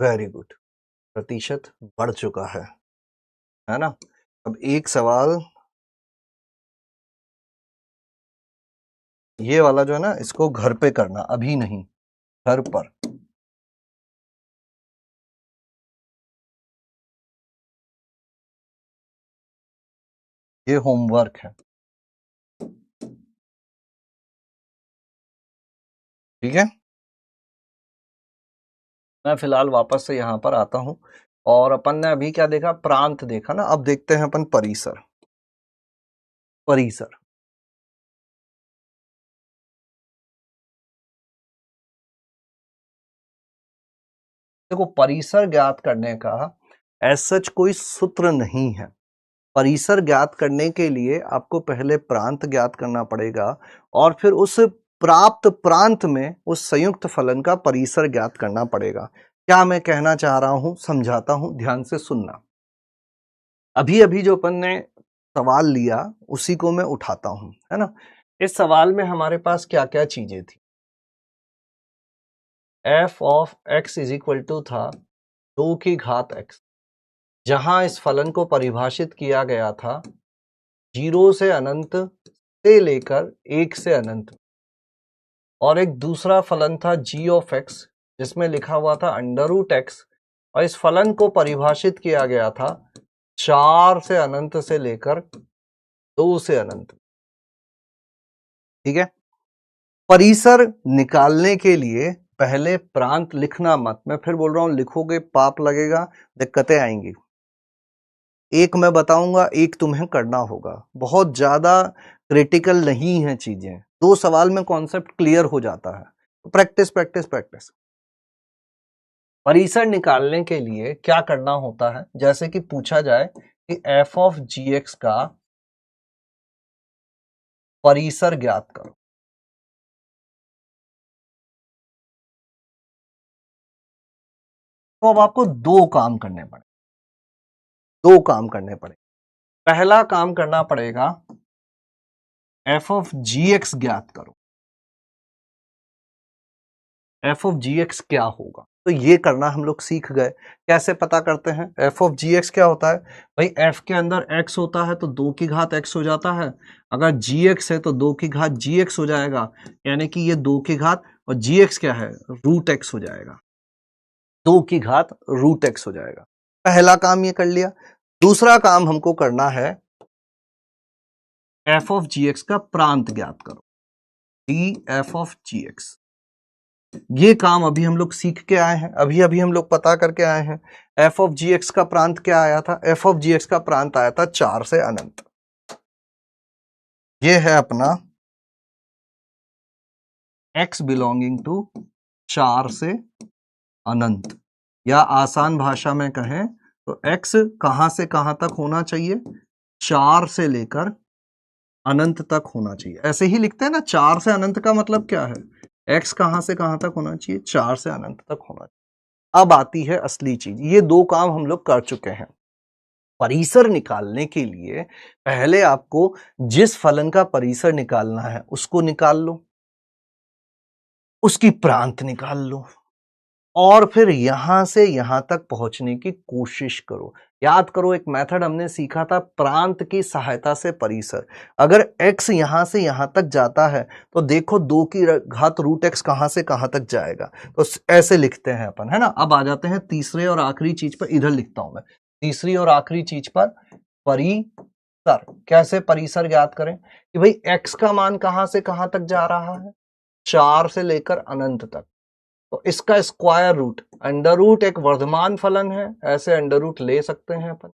वेरी गुड, प्रतिशत बढ़ चुका है ना। अब एक सवाल ये वाला जो है ना, इसको घर पे करना, अभी नहीं, घर पर। ये होमवर्क है, ठीक है। मैं फिलहाल वापस से यहां पर आता हूं, और अपन ने अभी क्या देखा, प्रांत देखा ना। अब देखते हैं अपन परिसर। परिसर देखो, परिसर ज्ञात करने का एज सच कोई सूत्र नहीं है। परिसर ज्ञात करने के लिए आपको पहले प्रांत ज्ञात करना पड़ेगा, और फिर उस प्राप्त प्रांत में उस संयुक्त फलन का परिसर ज्ञात करना पड़ेगा। क्या मैं कहना चाह रहा हूं, समझाता हूं, ध्यान से सुनना। अभी अभी जो अपन ने सवाल लिया उसी को मैं उठाता हूं, है ना। इस सवाल में हमारे पास क्या क्या चीजें थी। f of x is equal to था 2 की घात x, जहां इस फलन को परिभाषित किया गया था 0 से अनंत से लेकर 1 से अनंत, और एक दूसरा फलन था g ऑफ x जिसमें लिखा हुआ था अंडर रूट एक्स, और इस फलन को परिभाषित किया गया था 4 से अनंत से लेकर 2 से अनंत, ठीक है। परिसर निकालने के लिए पहले प्रांत लिखना मत, मैं फिर बोल रहा हूं, लिखोगे पाप लगेगा, दिक्कतें आएंगी। एक मैं बताऊंगा, एक तुम्हें करना होगा, बहुत ज्यादा क्रिटिकल नहीं है चीजें, 2 सवाल में कॉन्सेप्ट क्लियर हो जाता है। Practice practice practice. परिसर निकालने के लिए क्या करना होता है, जैसे कि पूछा जाए कि f ऑफ gx का परिसर ज्ञात करो, तो अब आपको 2 काम करने पड़े, 2 काम करने पड़े। पहला काम करना पड़ेगा f ऑफ gx ज्ञात करो। f ऑफ gx क्या होगा, तो ये करना हम लोग सीख गए। कैसे पता करते हैं f ऑफ gx क्या होता है, भाई f के अंदर x होता है तो 2 की घात x हो जाता है, अगर gx है तो 2 की घात gx हो जाएगा, यानी कि ये 2 की घात, और gx क्या है, रूट x हो जाएगा, 2 की घात रूट x हो जाएगा। पहला काम ये कर लिया। दूसरा काम हमको करना है f ऑफ gx का प्रांत ज्ञात करो, df ऑफ gx। ये काम अभी हम लोग सीख के आए हैं, अभी अभी हम लोग पता करके आए हैं। f ऑफ gx का प्रांत क्या आया था, f ऑफ gx का प्रांत आया था 4 से अनंत। ये है अपना x बिलोंगिंग टू 4 से अनंत, या आसान भाषा में कहें तो x कहां से कहां तक होना चाहिए, 4 से लेकर अनंत तक होना चाहिए। ऐसे ही लिखते हैं ना, 4 से अनंत का मतलब क्या है, x कहां से कहां तक होना चाहिए, 4 से अनंत तक होना चाहिए। अब आती है असली चीज, ये 2 काम हम लोग कर चुके हैं। परिसर निकालने के लिए पहले आपको जिस फलन का परिसर निकालना है उसको निकाल लो, उसकी प्रांत निकाल लो, और फिर यहां से यहां तक पहुंचने की कोशिश करो। याद करो, एक मेथड हमने सीखा था प्रांत की सहायता से परिसर। अगर x यहां से यहां तक जाता है तो देखो 2 की घात रूट x कहां से कहां तक जाएगा, तो ऐसे लिखते हैं अपन, है ना। अब आ जाते हैं तीसरे और आखिरी चीज पर, इधर लिखता हूं मैं, तीसरी और आखिरी चीज पर, परिसर। कैसे परिसर ज्ञात करें कि भाई x का मान कहां से कहां तक जा रहा है, 4 से लेकर अनंत तक, तो इसका स्क्वायर रूट, अंडर रूट एक वर्धमान फलन है, ऐसे अंडर रूट ले सकते हैं अपन।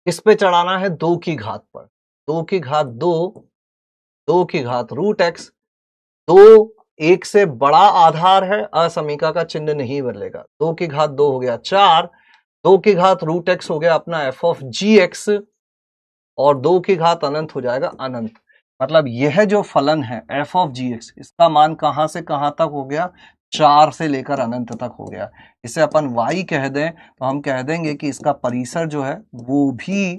इस पे चढ़ाना है 2 की घात पर, 2 की घात 2, 2 की घात रूट एक्स, 2 1 से बड़ा आधार है, असमीका का चिन्ह नहीं बदलेगा, 2 की घात 2 हो गया 4, 2 की घात रूट एक्स हो गया अपना f ऑफ जी एक्स, और 2 की घात अनंत हो जाएगा अनंत। मतलब यह जो फलन है एफ ऑफ जी एक्स, इसका मान कहां से कहां तक हो गया, 4 से लेकर अनंत तक हो गया। इसे अपन y कह दें तो हम कह देंगे कि इसका परिसर जो है वो भी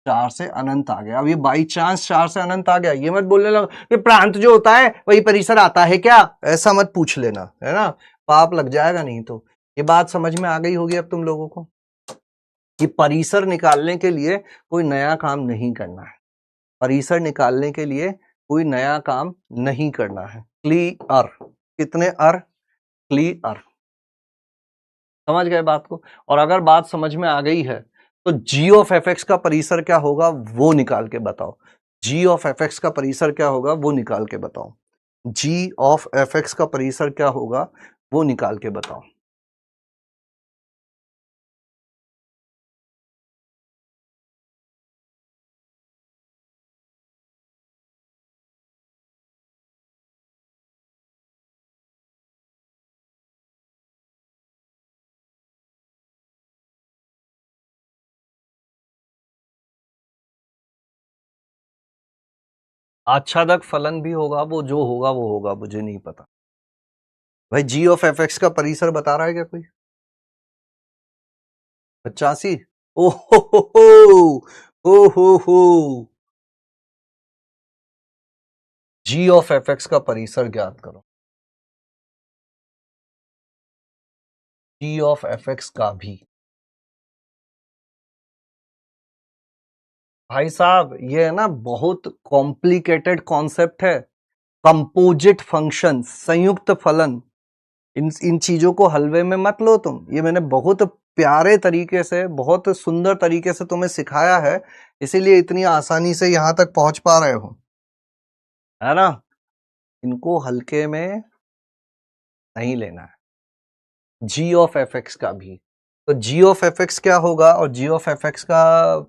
4 से अनंत आ गया। अब ये बाई चांस 4 से अनंत आ गया, ये मत बोलने लगा कि प्रांत जो होता है वही परिसर आता है क्या, ऐसा मत पूछ लेना, है ना, पाप लग जाएगा नहीं तो। ये बात समझ में आ गई होगी अब तुम लोगों को कि परिसर निकालने के लिए कोई नया काम नहीं करना है, परिसर निकालने के लिए कोई नया काम नहीं करना है। क्लियर, कितने अर, क्लियर, समझ गए बात को। और अगर बात समझ में आ गई है तो जी ऑफ एफ एक्स का परिसर क्या होगा वो निकाल के बताओ, जी ऑफ एफ एक्स का परिसर क्या होगा वो निकाल के बताओ, जी ऑफ एफ एक्स का परिसर क्या होगा वो निकाल के बताओ। आच्छादक फलन भी होगा, वो जो होगा वो होगा, मुझे नहीं पता। भाई जी ऑफ एफ एक्स का परिसर बता रहा है क्या कोई? 85। ओहो हो, जी ऑफ एफ एक्स का परिसर ज्ञात करो, जी ऑफ एफ एक्स का भी। भाई साहब ये है ना बहुत कॉम्प्लिकेटेड कॉन्सेप्ट है, कंपोजिट फंक्शन, संयुक्त फलन, इन चीजों को हलवे में मत लो तुम। ये मैंने बहुत प्यारे तरीके से, बहुत सुंदर तरीके से तुम्हें सिखाया है, इसीलिए इतनी आसानी से यहां तक पहुंच पा रहे हो, है ना। इनको हल्के में नहीं लेना है। जी ऑफ एफ एक्स का भी, तो जी ऑफ एफ एक्स क्या होगा और जी ऑफ एफ एक्स का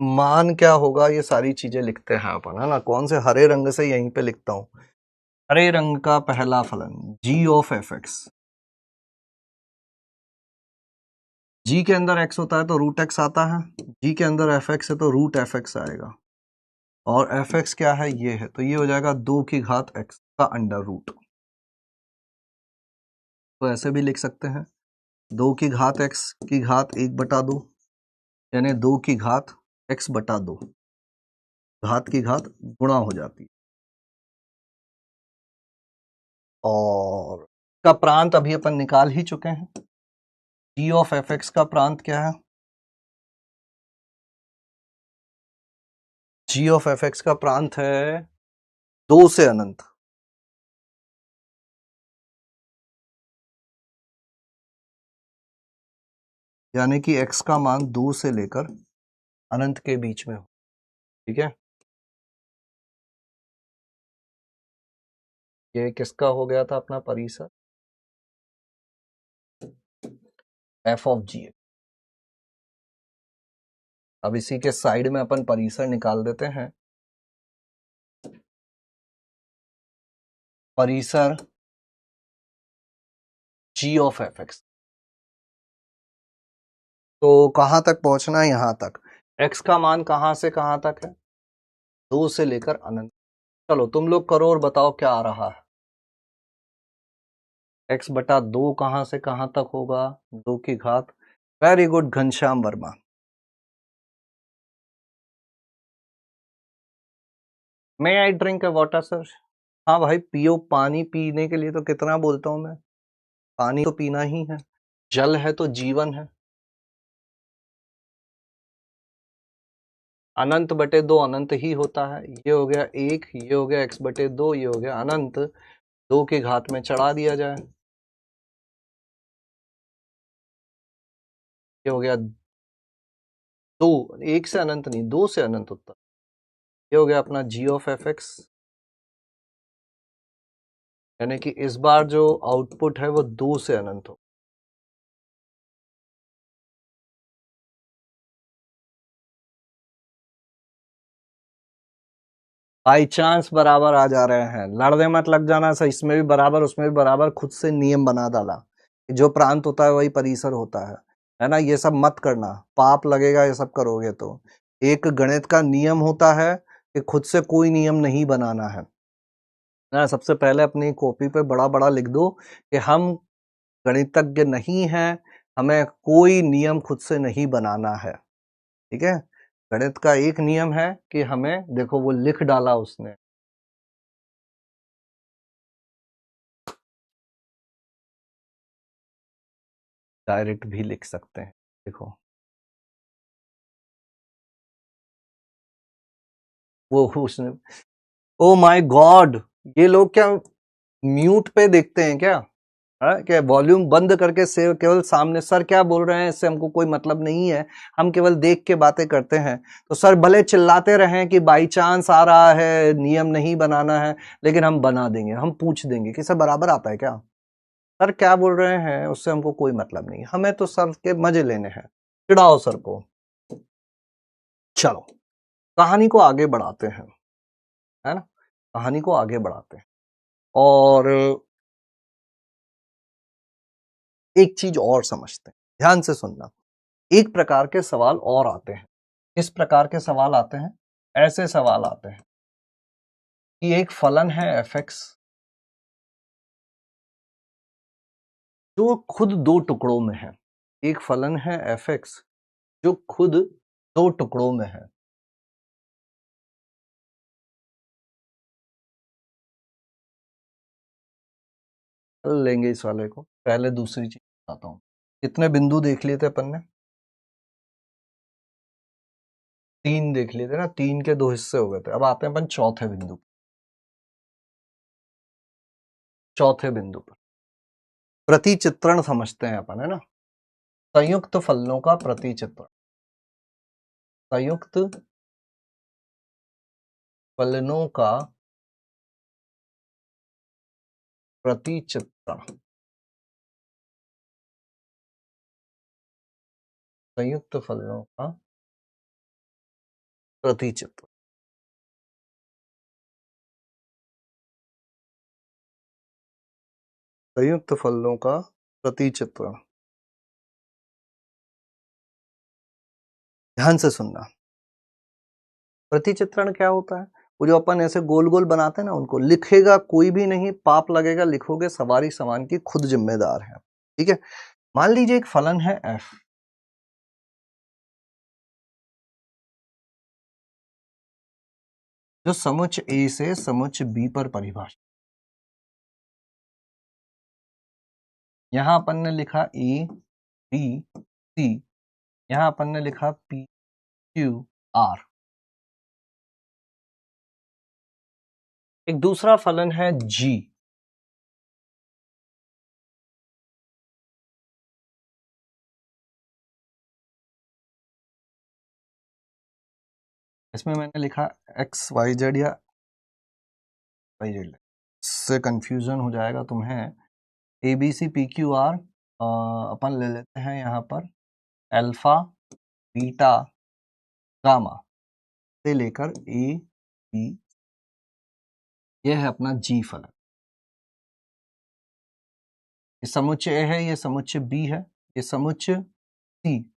मान क्या होगा, ये सारी चीजें लिखते हैं अपन, है ना। कौन से, हरे रंग से यहीं पे लिखता हूं, हरे रंग का पहला फलन जी ऑफ एफ एक्स, जी के अंदर एक्स होता है तो रूट एक्स आता है, जी के अंदर एफ एक्स है तो रूट एफ एक्स आएगा, और एफ एक्स क्या है, ये है, तो ये हो जाएगा 2 की घात एक्स का अंडर रूट। तो ऐसे भी लिख सकते हैं 2 की घात एक्स की घात 1/2, यानी 2 की घात x/2, घात की घात गुणा हो जाती है। और का प्रांत अभी अपन निकाल ही चुके हैं, जी ऑफ एफ एक्स का प्रांत क्या है, जी ऑफ एफ एक्स का प्रांत है 2 से अनंत, यानी कि x का मान 2 से लेकर अनंत के बीच में हो, ठीक है। ये किसका हो गया था अपना परिसर, एफ ऑफ जी। अब इसी के साइड में अपन परिसर निकाल देते हैं, परिसर जी ऑफ एफ एक्स। तो कहां तक पहुंचना है, यहां तक। x का मान कहां से कहां तक है, 2 से लेकर अनंत। चलो तुम लोग करो और बताओ क्या आ रहा है, x/2 कहां से कहां तक होगा, 2 की घात। Very good Ghanshyam Verma. May I drink A water sir, हाँ भाई पियो, पानी पीने के लिए तो कितना बोलता हूं मैं, पानी तो पीना ही है, जल है तो जीवन है। अनंत बटे 2 अनंत ही होता है, ये हो गया 1, ये हो गया x/2, ये हो गया अनंत, 2 की घात में चढ़ा दिया जाए, ये हो गया 2, 1 से अनंत नहीं 2 से अनंत उत्तर, ये हो गया अपना जी ऑफ एफ एक्स, यानी कि इस बार जो आउटपुट है वो 2 से अनंत हो। बाई चांस बराबर आ जा रहे हैं, लड़ने मत लग जाना सर, इसमें भी बराबर उसमें भी बराबर, खुद से नियम बना डाला, जो प्रांत होता है वही परिसर होता है ना। ये सब मत करना, पाप लगेगा ये सब करोगे तो। एक गणित का नियम होता है कि खुद से कोई नियम नहीं बनाना है ना। सबसे पहले अपनी कॉपी पे बड़ा बड़ा लिख दो कि हम गणितज्ञ नहीं हैं, हमें कोई नियम खुद से नहीं बनाना है। ठीक है, गणित का एक नियम है कि हमें, देखो वो लिख डाला उसने, डायरेक्ट भी लिख सकते हैं। देखो वो उसने, ओ माय गॉड, ये लोग क्या म्यूट पे देखते हैं क्या? क्या वॉल्यूम बंद करके से केवल सामने सर क्या बोल रहे हैं इससे हमको कोई मतलब नहीं है, हम केवल देख के बातें करते हैं। तो सर भले चिल्लाते रहें कि बाई चांस आ रहा है, नियम नहीं बनाना है, लेकिन हम बना देंगे, हम पूछ देंगे कि सर बराबर आता है क्या, सर क्या बोल रहे हैं उससे हमको कोई मतलब नहीं, हमें तो सर के मजे लेने हैं, चिढ़ाओ सर को। चलो कहानी को आगे बढ़ाते हैं, है ना, कहानी को आगे बढ़ाते हैं। और एक चीज और समझते हैं, ध्यान से सुनना। एक प्रकार के सवाल और आते हैं। किस प्रकार के सवाल आते हैं? ऐसे सवाल आते हैं कि एक फलन है fx जो खुद दो टुकड़ों में है। एक फलन है fx जो खुद दो टुकड़ों में है। लेंगे इस वाले को, पहले दूसरी चीज बताता हूं। कितने बिंदु देख लिए थे अपन ने? 3 देख लिए थे ना, 3 के 2 हिस्से हो गए थे। अब आते हैं अपन चौथे बिंदु, चौथे बिंदु पर प्रतिचित्रण समझते हैं अपन, है ना। संयुक्त फलनों का प्रतिचित्रण, संयुक्त फलनों का प्रतिचित्रण, संयुक्त फलनों का प्रतिचित्रण। संयुक्त फलनों का प्रतिचित्रण, ध्यान से सुनना। प्रतिचित्रण क्या होता है? वो जो अपन ऐसे गोल गोल बनाते हैं ना, उनको लिखेगा कोई भी नहीं, पाप लगेगा, लिखोगे सवारी समान की खुद जिम्मेदार है। ठीक है, मान लीजिए एक फलन है f, जो समुच्च a से समुच्च b पर परिभाषित। यहां अपन ने लिखा a b c, यहां अपन ने लिखा p q r। एक दूसरा फलन है g, इसमें मैंने लिखा x y z या y z, इससे कंफ्यूजन हो जाएगा तुम्हें। A B C P Q R अपन ले लेते हैं यहाँ पर अल्फा बीटा गामा से लेकर ए बी, ये है अपना जी फलन। ये समुच्चय ए है, ये समुच्चय बी है, ये समुच्चय सी,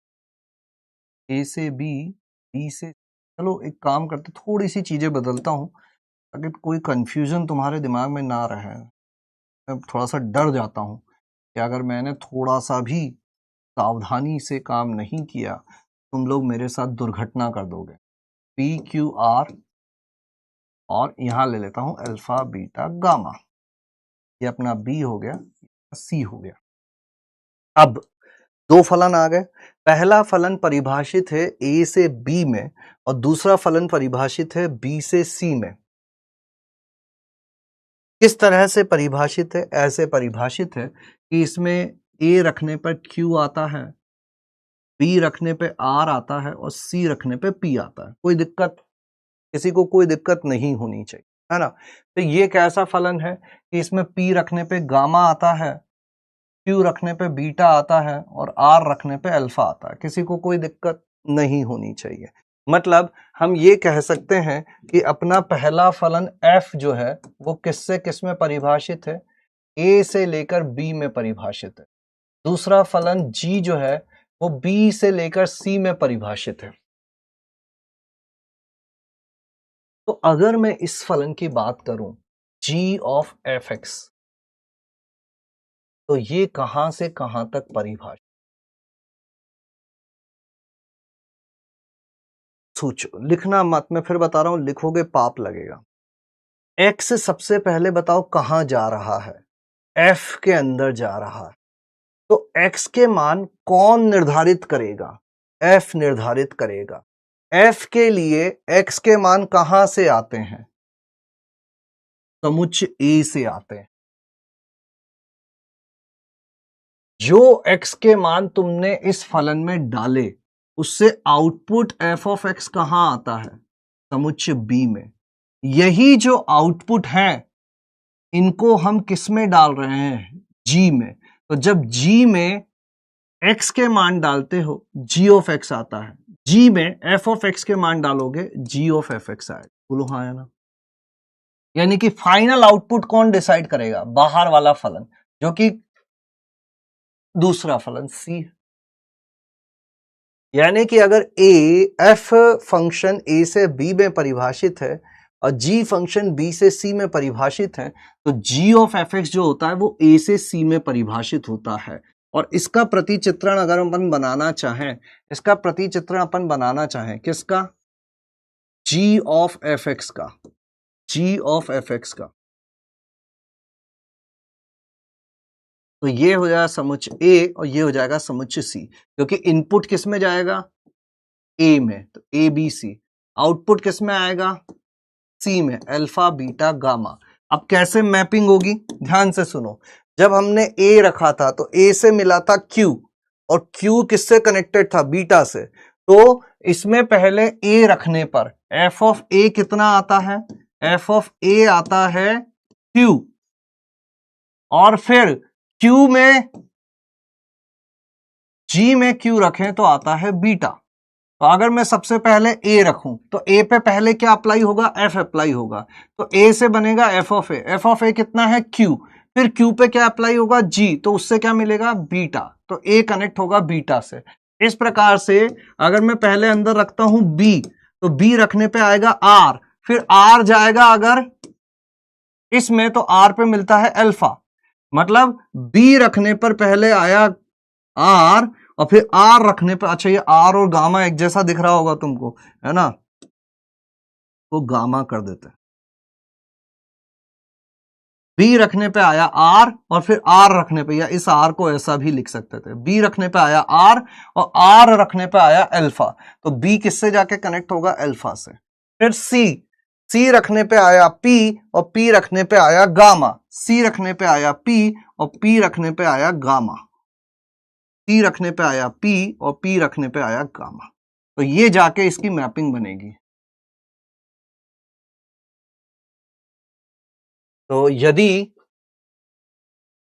ए से बी, बी से, चलो एक काम करते, थोड़ी सी चीजें बदलता हूं ताकि कोई कंफ्यूजन तुम्हारे दिमाग में ना रहे। मैं थोड़ा सा डर जाता हूं कि अगर मैंने थोड़ा सा भी सावधानी से काम नहीं किया, तुम लोग मेरे साथ दुर्घटना कर दोगे। पी क्यू आर, और यहां ले लेता हूं अल्फा बीटा गामा, ये अपना बी हो गया, सी हो गया। अब दो फलन आ गए। पहला फलन परिभाषित है ए से बी में और दूसरा फलन परिभाषित है बी से सी में। किस तरह से परिभाषित है? ऐसे परिभाषित है कि इसमें ए रखने पर क्यू आता है, बी रखने पे आर आता है और सी रखने पे पी आता है। कोई दिक्कत, किसी को कोई दिक्कत नहीं होनी चाहिए, है ना। तो ये कैसा फलन है कि इसमें पी रखने पे गामा आता है, क्यू रखने पे बीटा आता है और आर रखने पे अल्फा आता है। किसी को कोई दिक्कत नहीं होनी चाहिए। मतलब हम ये कह सकते हैं कि अपना पहला फलन f जो है वो किससे किस में परिभाषित है? a से लेकर b में परिभाषित है। दूसरा फलन g जो है वो b से लेकर c में परिभाषित है। तो अगर मैं इस फलन की बात करूं g ऑफ एफ एक्स, तो ये कहां से कहां तक परिभाषित, सोचो, लिखना मत, मैं फिर बता रहा हूं, लिखोगे पाप लगेगा। x सबसे पहले बताओ कहां जा रहा है, f के अंदर जा रहा है, तो x के मान कौन निर्धारित करेगा, f निर्धारित करेगा। f के लिए x के मान कहां से आते हैं, समुच्चय A से आते हैं। जो x के मान तुमने इस फलन में डाले, उससे आउटपुट f ऑफ x कहां आता है, समुच्चय B में। यही जो आउटपुट है, इनको हम किस में डाल रहे हैं, g में। तो जब g में x के मान डालते हो, g ऑफ x आता है, g में f ऑफ x के मान डालोगे, g ऑफ एफ एक्स आएगा। बोलो हाँ या ना। यानी कि फाइनल आउटपुट कौन डिसाइड करेगा, बाहर वाला फलन, जो कि दूसरा फलन c है। यानी कि अगर f फंक्शन a से b में परिभाषित है और g फंक्शन b से c में परिभाषित है, तो g ऑफ एफ एक्स जो होता है वो a से c में परिभाषित होता है। और इसका प्रतिचित्रण अगर अपन बनाना चाहें, इसका प्रतिचित्रण अपन बनाना चाहें किसका, g ऑफ एफ एक्स का, g ऑफ एफ एक्स का, तो ये हो जाएगा समुच्चय A और ये हो जाएगा समुच्चय C, क्योंकि इनपुट किस में जाएगा, A में, तो A B C। आउटपुट किस में आएगा, C में, अल्फा बीटा गामा। अब कैसे मैपिंग होगी, ध्यान से सुनो। जब हमने A रखा था तो A से मिला था Q, और Q किससे कनेक्टेड था, बीटा से। तो इसमें पहले A रखने पर f ऑफ A कितना आता है, f ऑफ A आता है Q, और फिर Q में, G में Q रखें तो आता है बीटा। तो अगर मैं सबसे पहले A रखूं तो A पे पहले क्या अप्लाई होगा, F अप्लाई होगा। तो A से बनेगा f of A, f of A कितना है Q, फिर Q पे क्या अप्लाई होगा, G, तो उससे क्या मिलेगा, बीटा। तो A कनेक्ट होगा बीटा से। इस प्रकार से अगर मैं पहले अंदर रखता हूं B, तो B रखने पे आएगा R, फिर R जाएगा अगर इसमें तो R पे मिलता है अल्फा। मतलब B रखने पर पहले आया R, और फिर R रखने पर, अच्छा ये R और गामा एक जैसा दिख रहा होगा तुमको, है ना, तो गामा कर देते हैं। B रखने पे आया R, और फिर R रखने पे, या इस R को ऐसा भी लिख सकते थे, B रखने पे आया R और R रखने पे आया अल्फा, तो B किससे जाके कनेक्ट होगा, अल्फा से। फिर C रखने पे आया P और P रखने पे आया गामा, C रखने पे आया P और P रखने पे आया गामा, P रखने पे आया P और P रखने पे आया गामा। तो ये जाके इसकी मैपिंग बनेगी। तो यदि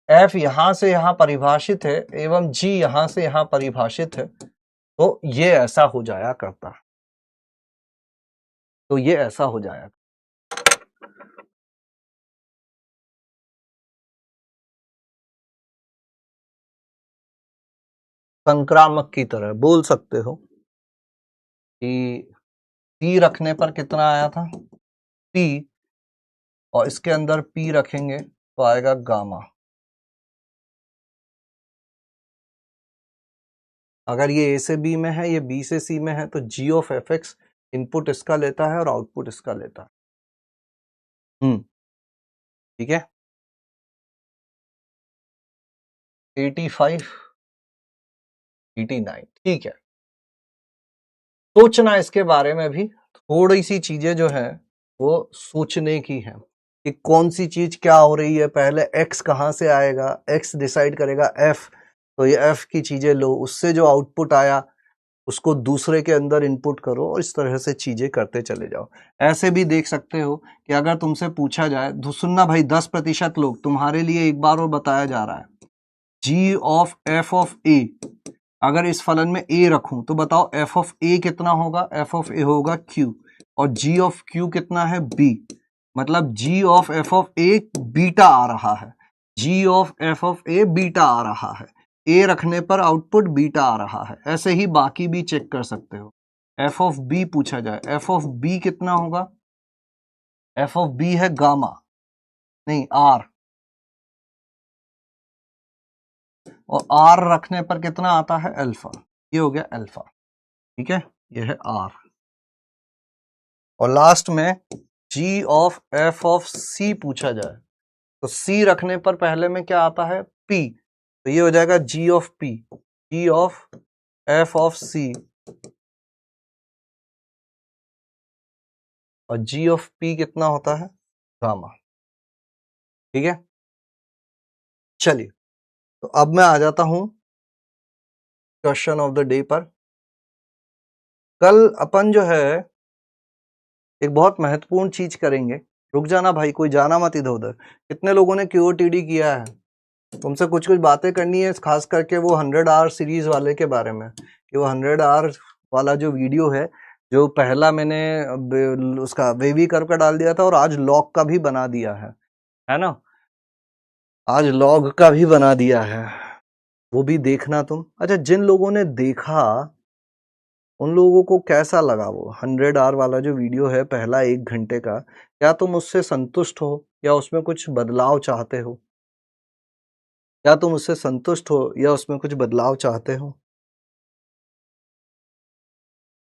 f यहां से यहां परिभाषित है एवं g यहां से यहां परिभाषित है, तो ये ऐसा हो जाया करता, तो ये ऐसा हो जाया। संक्रामक की तरह बोल सकते हो कि p रखने पर कितना आया था, p, और इसके अंदर p रखेंगे तो आएगा गामा। अगर ये a से b में है, ये b से c में है, तो g of f x input इसका लेता है और आउटपुट इसका लेता है। ठीक है, 85, 89, ठीक है। सोचना इसके बारे में भी, थोड़ी सी चीजें जो है वो सोचने की है कि कौन सी चीज क्या हो रही है, पहले x कहां से आएगा, x डिसाइड करेगा f, तो ये f की चीजें लो, उससे जो आउटपुट आया उसको दूसरे के अंदर इनपुट करो, और इस तरह से चीजें करते चले जाओ। ऐसे भी देख सकते हो कि अगर तुमसे पूछा जाए, सुनना भाई, 10% लोग, तुम्हारे लिए एक बार और बताया जा रहा है, g of f of a, अगर इस फलन में a रखूं तो बताओ f ऑफ a कितना होगा, f ऑफ a होगा q, और g ऑफ q कितना है, b। मतलब g of f of a beta आ रहा है, g of f of a beta आ रहा है, a रखने पर आउटपुट बीटा आ रहा है। ऐसे ही बाकी भी चेक कर सकते हो। f ऑफ b पूछा जाए, f ऑफ b कितना होगा, एफ ऑफ बी है गामा, नहीं आर, और आर रखने पर कितना आता है अल्फा, ये हो गया अल्फा, ठीक है, ये है आर। और लास्ट में जी ऑफ एफ ऑफ सी पूछा जाए तो सी रखने पर पहले में क्या आता है पी, तो ये हो जाएगा g of P, g of f of C, और जी ऑफ पी कितना होता है गामा, ठीक है। चलिए, तो अब मैं आ जाता हूं क्वेश्चन ऑफ द डे पर। कल अपन जो है एक बहुत महत्वपूर्ण चीज करेंगे, रुक जाना भाई, कोई जाना मत इधर उधर। कितने लोगों ने क्यूओटीडी किया है? तुमसे कुछ कुछ बातें करनी है, खास करके वो 100 आवर सीरीज वाले के बारे में, कि वो 100 आवर वाला जो वीडियो है, जो पहला मैंने उसका वेवी कर्व का डाल दिया था, और आज लॉग का भी बना दिया है ना, आज लॉग का भी बना दिया है, वो भी देखना तुम। अच्छा, जिन लोगों ने देखा उन लोगों को कैसा लगा वो 100 आवर वाला जो वीडियो है पहला 1 घंटे का, क्या तुम उससे संतुष्ट हो या उसमें कुछ बदलाव चाहते हो? क्या तुम उससे संतुष्ट हो या उसमें कुछ बदलाव चाहते हो?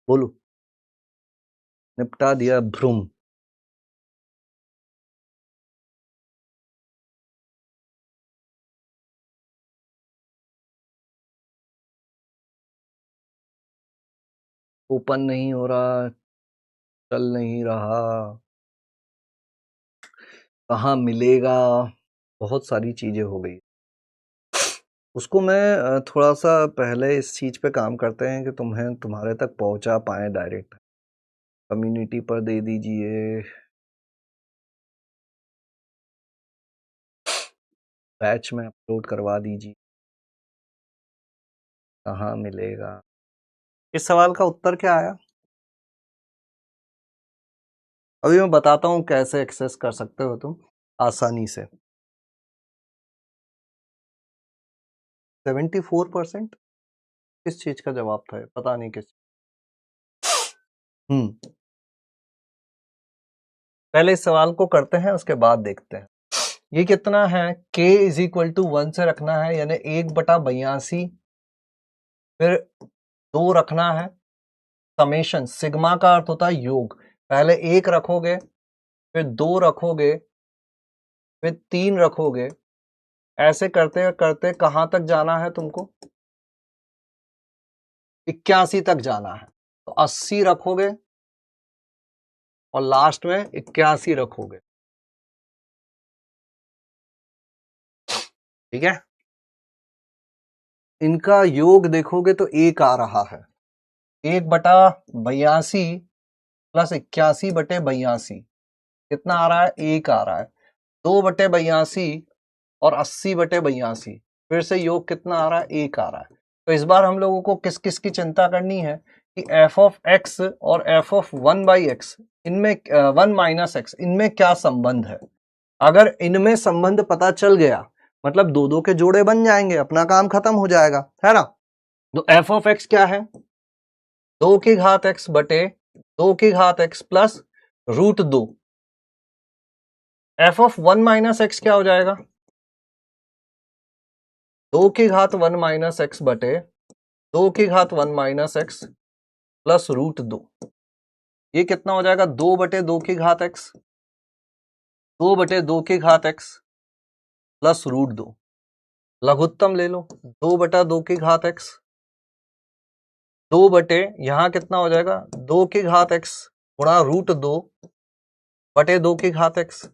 बोलो। निपटा दिया भ्रूम। ओपन नहीं हो रहा, चल नहीं रहा, कहाँ मिलेगा, बहुत सारी चीजें हो गई। उसको मैं थोड़ा सा पहले इस चीज पे काम करते हैं कि तुम्हें तुम्हारे तक पहुंचा पाए डायरेक्ट। कम्युनिटी पर दे दीजिए, बैच में अपलोड करवा दीजिए, कहाँ मिलेगा। इस सवाल का उत्तर क्या आया? अभी मैं बताता हूँ कैसे एक्सेस कर सकते हो तुम आसानी से। 74% किस चीज का जवाब था ये? पता नहीं किस। पहले इस सवाल को करते हैं, उसके बाद देखते हैं ये कितना है। k इज इक्वल टू 1 से रखना है, यानी 1/82, फिर 2 रखना है, समेशन, सिग्मा का अर्थ होता है योग, पहले 1 रखोगे, फिर 2 रखोगे, फिर 3 रखोगे, ऐसे करते करते कहां तक जाना है तुमको? 81 तक जाना है, तो 80 रखोगे और लास्ट में 81 रखोगे, ठीक है। इनका योग देखोगे तो 1 आ रहा है, 1/82 प्लस 81/82 कितना आ रहा है? 1 आ रहा है। 2/82 और 80/82, फिर से योग कितना आ रहा है? 1 आ रहा है। तो इस बार हम लोगों को किस किस की चिंता करनी है कि एफ ऑफ एक्स और एफ ऑफ 1/x, इनमें 1 - x, इनमें क्या संबंध है। अगर इनमें संबंध पता चल गया मतलब 2-2 के जोड़े बन जाएंगे, अपना काम खत्म हो जाएगा, है ना। तो एफ ऑफ एक्स क्या है? 2 की घात x बटे 2 की घात x plus √2। F of 1 - x क्या हो जाएगा? 2 की घात 1 - x बटे 2 की घात 1 - x प्लस √2। ये कितना हो जाएगा? 2/2 की घात x, 2/2 की घात x प्लस √2। लघुत्तम ले लो, 2/2 की घात x, 2 बटे यहां कितना हो जाएगा? 2 की घात x गुणा √2 बटे 2 की घात x।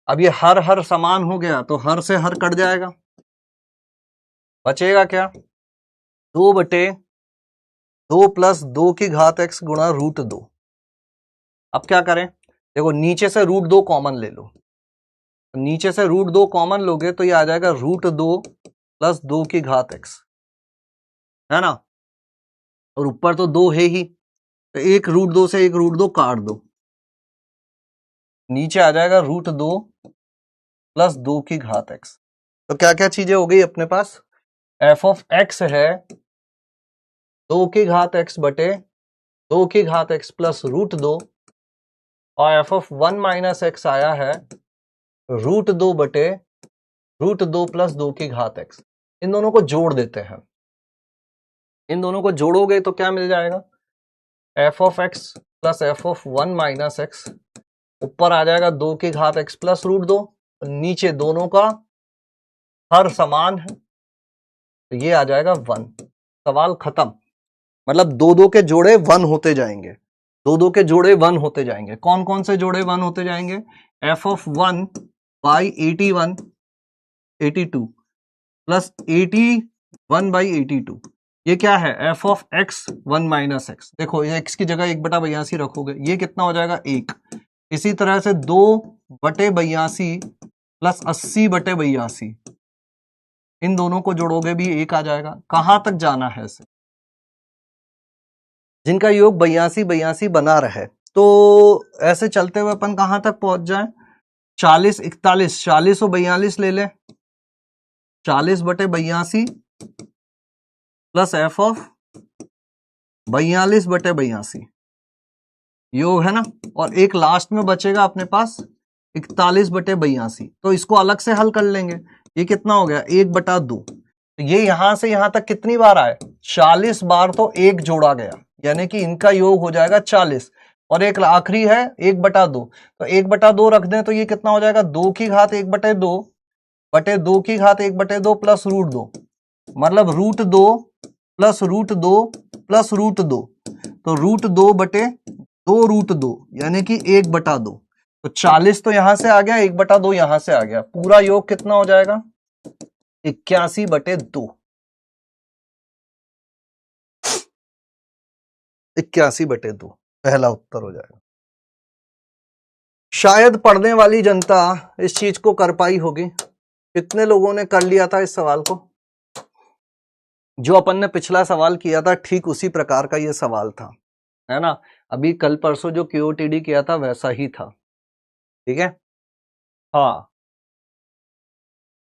अब ये हर हर समान हो गया तो हर से हर कट जाएगा, बचेगा क्या? 2/2 प्लस 2 की घात x गुणा √2। अब क्या करें? देखो नीचे से √2 कॉमन ले लो, तो नीचे से √2 कॉमन लोगे तो ये आ जाएगा √2 प्लस 2 की घात x, है ना। और ऊपर तो 2 है ही, तो एक √2 से एक √2 काट दो, नीचे आ जाएगा √2 प्लस 2 की घात x। तो क्या क्या चीजें हो गई अपने पास? एफ ऑफ एक्स है 2 की घात x बटे 2 की घात x प्लस √2, और एफ ऑफ 1 माइनस एक्स आया है √2 बटे √2 प्लस 2 की घात एक्स। इन दोनों को जोड़ देते हैं, इन दोनों को जोड़ोगे तो क्या मिल जाएगा, F of x plus F of 1 minus x, ऊपर आ जाएगा 2 की घात एक्स प्लस √2, नीचे दोनों का हर समान है तो ये आ जाएगा 1। सवाल खत्म। मतलब दो दो के जोड़े 1 होते जाएंगे, दो दो के जोड़े 1 होते जाएंगे। कौन कौन से जोड़े 1 होते जाएंगे, F of 1 by 81 82 plus 81 by 82, ये क्या है, F of x 1 minus x. देखो ये एक्स की जगह 1/82 रखोगे, ये कितना हो जाएगा 1। इसी तरह से 2/82 प्लस 80/82, इन दोनों को जोड़ोगे भी 1 आ जाएगा। कहां तक जाना है इसे, जिनका योग 82 बना रहे, तो ऐसे चलते हुए अपन कहां तक पहुंच जाए, 40 41 40 और 42 ले ले, 40/82 प्लस एफ ऑफ 42/82 योग है ना, और एक लास्ट में बचेगा अपने पास 41/82, तो इसको अलग से हल कर लेंगे। ये कितना हो गया 1/2, तो ये यहां से यहां तक कितनी बार आए, 40 बार, तो 1 जोड़ा गया, यानी कि इनका योग हो जाएगा 40। और एक आखिरी है 1/2, तो 1/2 रख दें तो ये कितना हो जाएगा 2 की घात 1/2 बटे 2 की घात 1/2 प्लस √2, मतलब √2 प्लस √2 प्लस √2, तो √2 बटे 2√2 यानी कि 1/2। तो 40 तो यहां से आ गया, 1/2 यहां से आ गया, पूरा योग कितना हो जाएगा 81/2, 81/2 पहला उत्तर हो जाएगा। शायद पढ़ने वाली जनता इस चीज को कर पाई होगी। कितने लोगों ने कर लिया था इस सवाल को, जो अपन ने पिछला सवाल किया था ठीक उसी प्रकार का ये सवाल था, है ना। अभी कल परसों जो क्यूओटीडी किया था वैसा ही था, ठीक है। हाँ,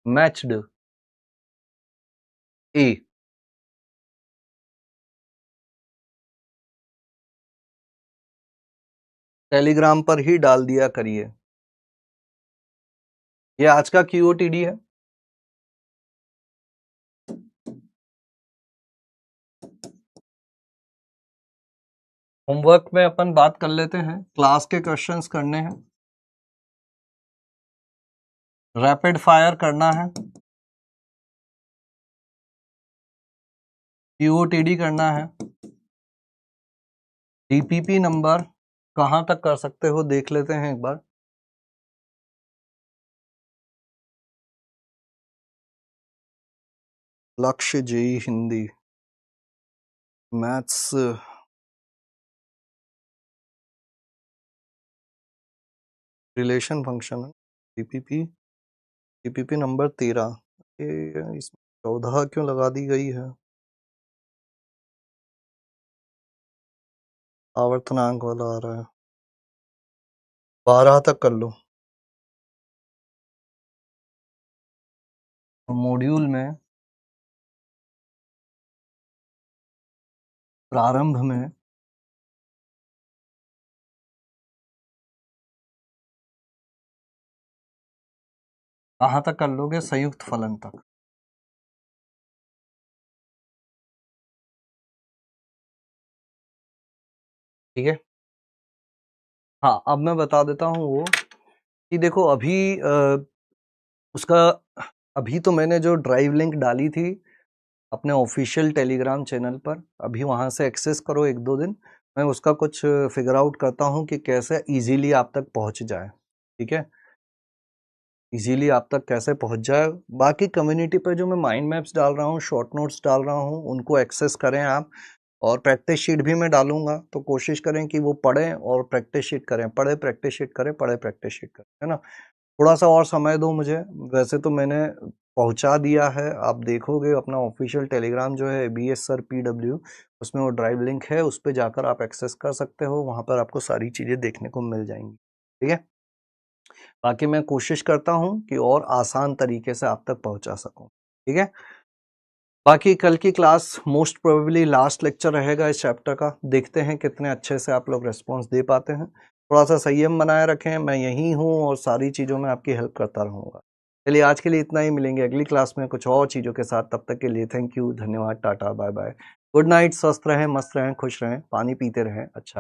मैच्ड ए, टेलीग्राम पर ही डाल दिया करिए, ये आज का क्यूओटीडी है। होमवर्क में अपन बात कर लेते हैं, क्लास के क्वेश्चंस करने हैं, रैपिड फायर करना है, क्यूओटीडी करना है, डीपीपी नंबर कहां तक कर सकते हो देख लेते हैं एक बार। Lakshya JEE Hindi maths relation function DPP, DPP number 13, इसमें 14 क्यों लगा दी गई है, आवर्तनांक वाला आ रहा है, 12 तक कर लो। मॉड्यूल में प्रारंभ में कहां तक कर लोगे, संयुक्त फलन तक, ठीक है। हाँ, अब मैं बता देता हूँ वो कि देखो अभी उसका अभी तो मैंने जो ड्राइव लिंक डाली थी अपने ऑफिशियल टेलीग्राम चैनल पर, अभी वहां से एक्सेस करो 1-2 दिन, मैं उसका कुछ फिगर आउट करता हूँ कि कैसे इजीली आप तक पहुंच जाए, ठीक है, इजीली आप तक कैसे पहुंच जाए। बाकी कम्युनिटी पर जो मैं माइंड मैप्स डाल रहा हूँ, शॉर्ट नोट्स डाल रहा हूँ, उनको एक्सेस करें आप, और प्रैक्टिस शीट भी मैं डालूंगा, तो कोशिश करें कि वो पढ़ें और प्रैक्टिस शीट करें, पढ़े प्रैक्टिस शीट करें, पढ़े प्रैक्टिस शीट करें, है ना। थोड़ा सा और समय दो मुझे, वैसे तो मैंने पहुंचा दिया है, आप देखोगे अपना ऑफिशियल टेलीग्राम जो है BS सर PW, उसमें वो ड्राइव लिंक है, उस पर जाकर आप एक्सेस कर सकते हो, वहां पर आपको सारी चीजें देखने को मिल जाएंगी, ठीक है। बाकी मैं कोशिश करता हूं कि और आसान तरीके से आप तक पहुंचा सकूं, ठीक है। बाकी कल की class most probably last lecture रहेगा इस चैप्टर का। देखते हैं कितने अच्छे से आप लोग रिस्पॉन्स दे पाते हैं। थोड़ा सा संयम बनाए रखें, मैं यहीं हूँ और सारी चीज़ों में आपकी हेल्प करता रहूँगा। चलिए आज के लिए इतना ही, मिलेंगे अगली क्लास में कुछ और चीज़ों के साथ। तब तक के लिए थैंक यू, धन्यवाद, tata, bye bye, good night, स्वस्थ रहें, मस्त रहें, खुश रहें, पानी पीते रहें, अच्छा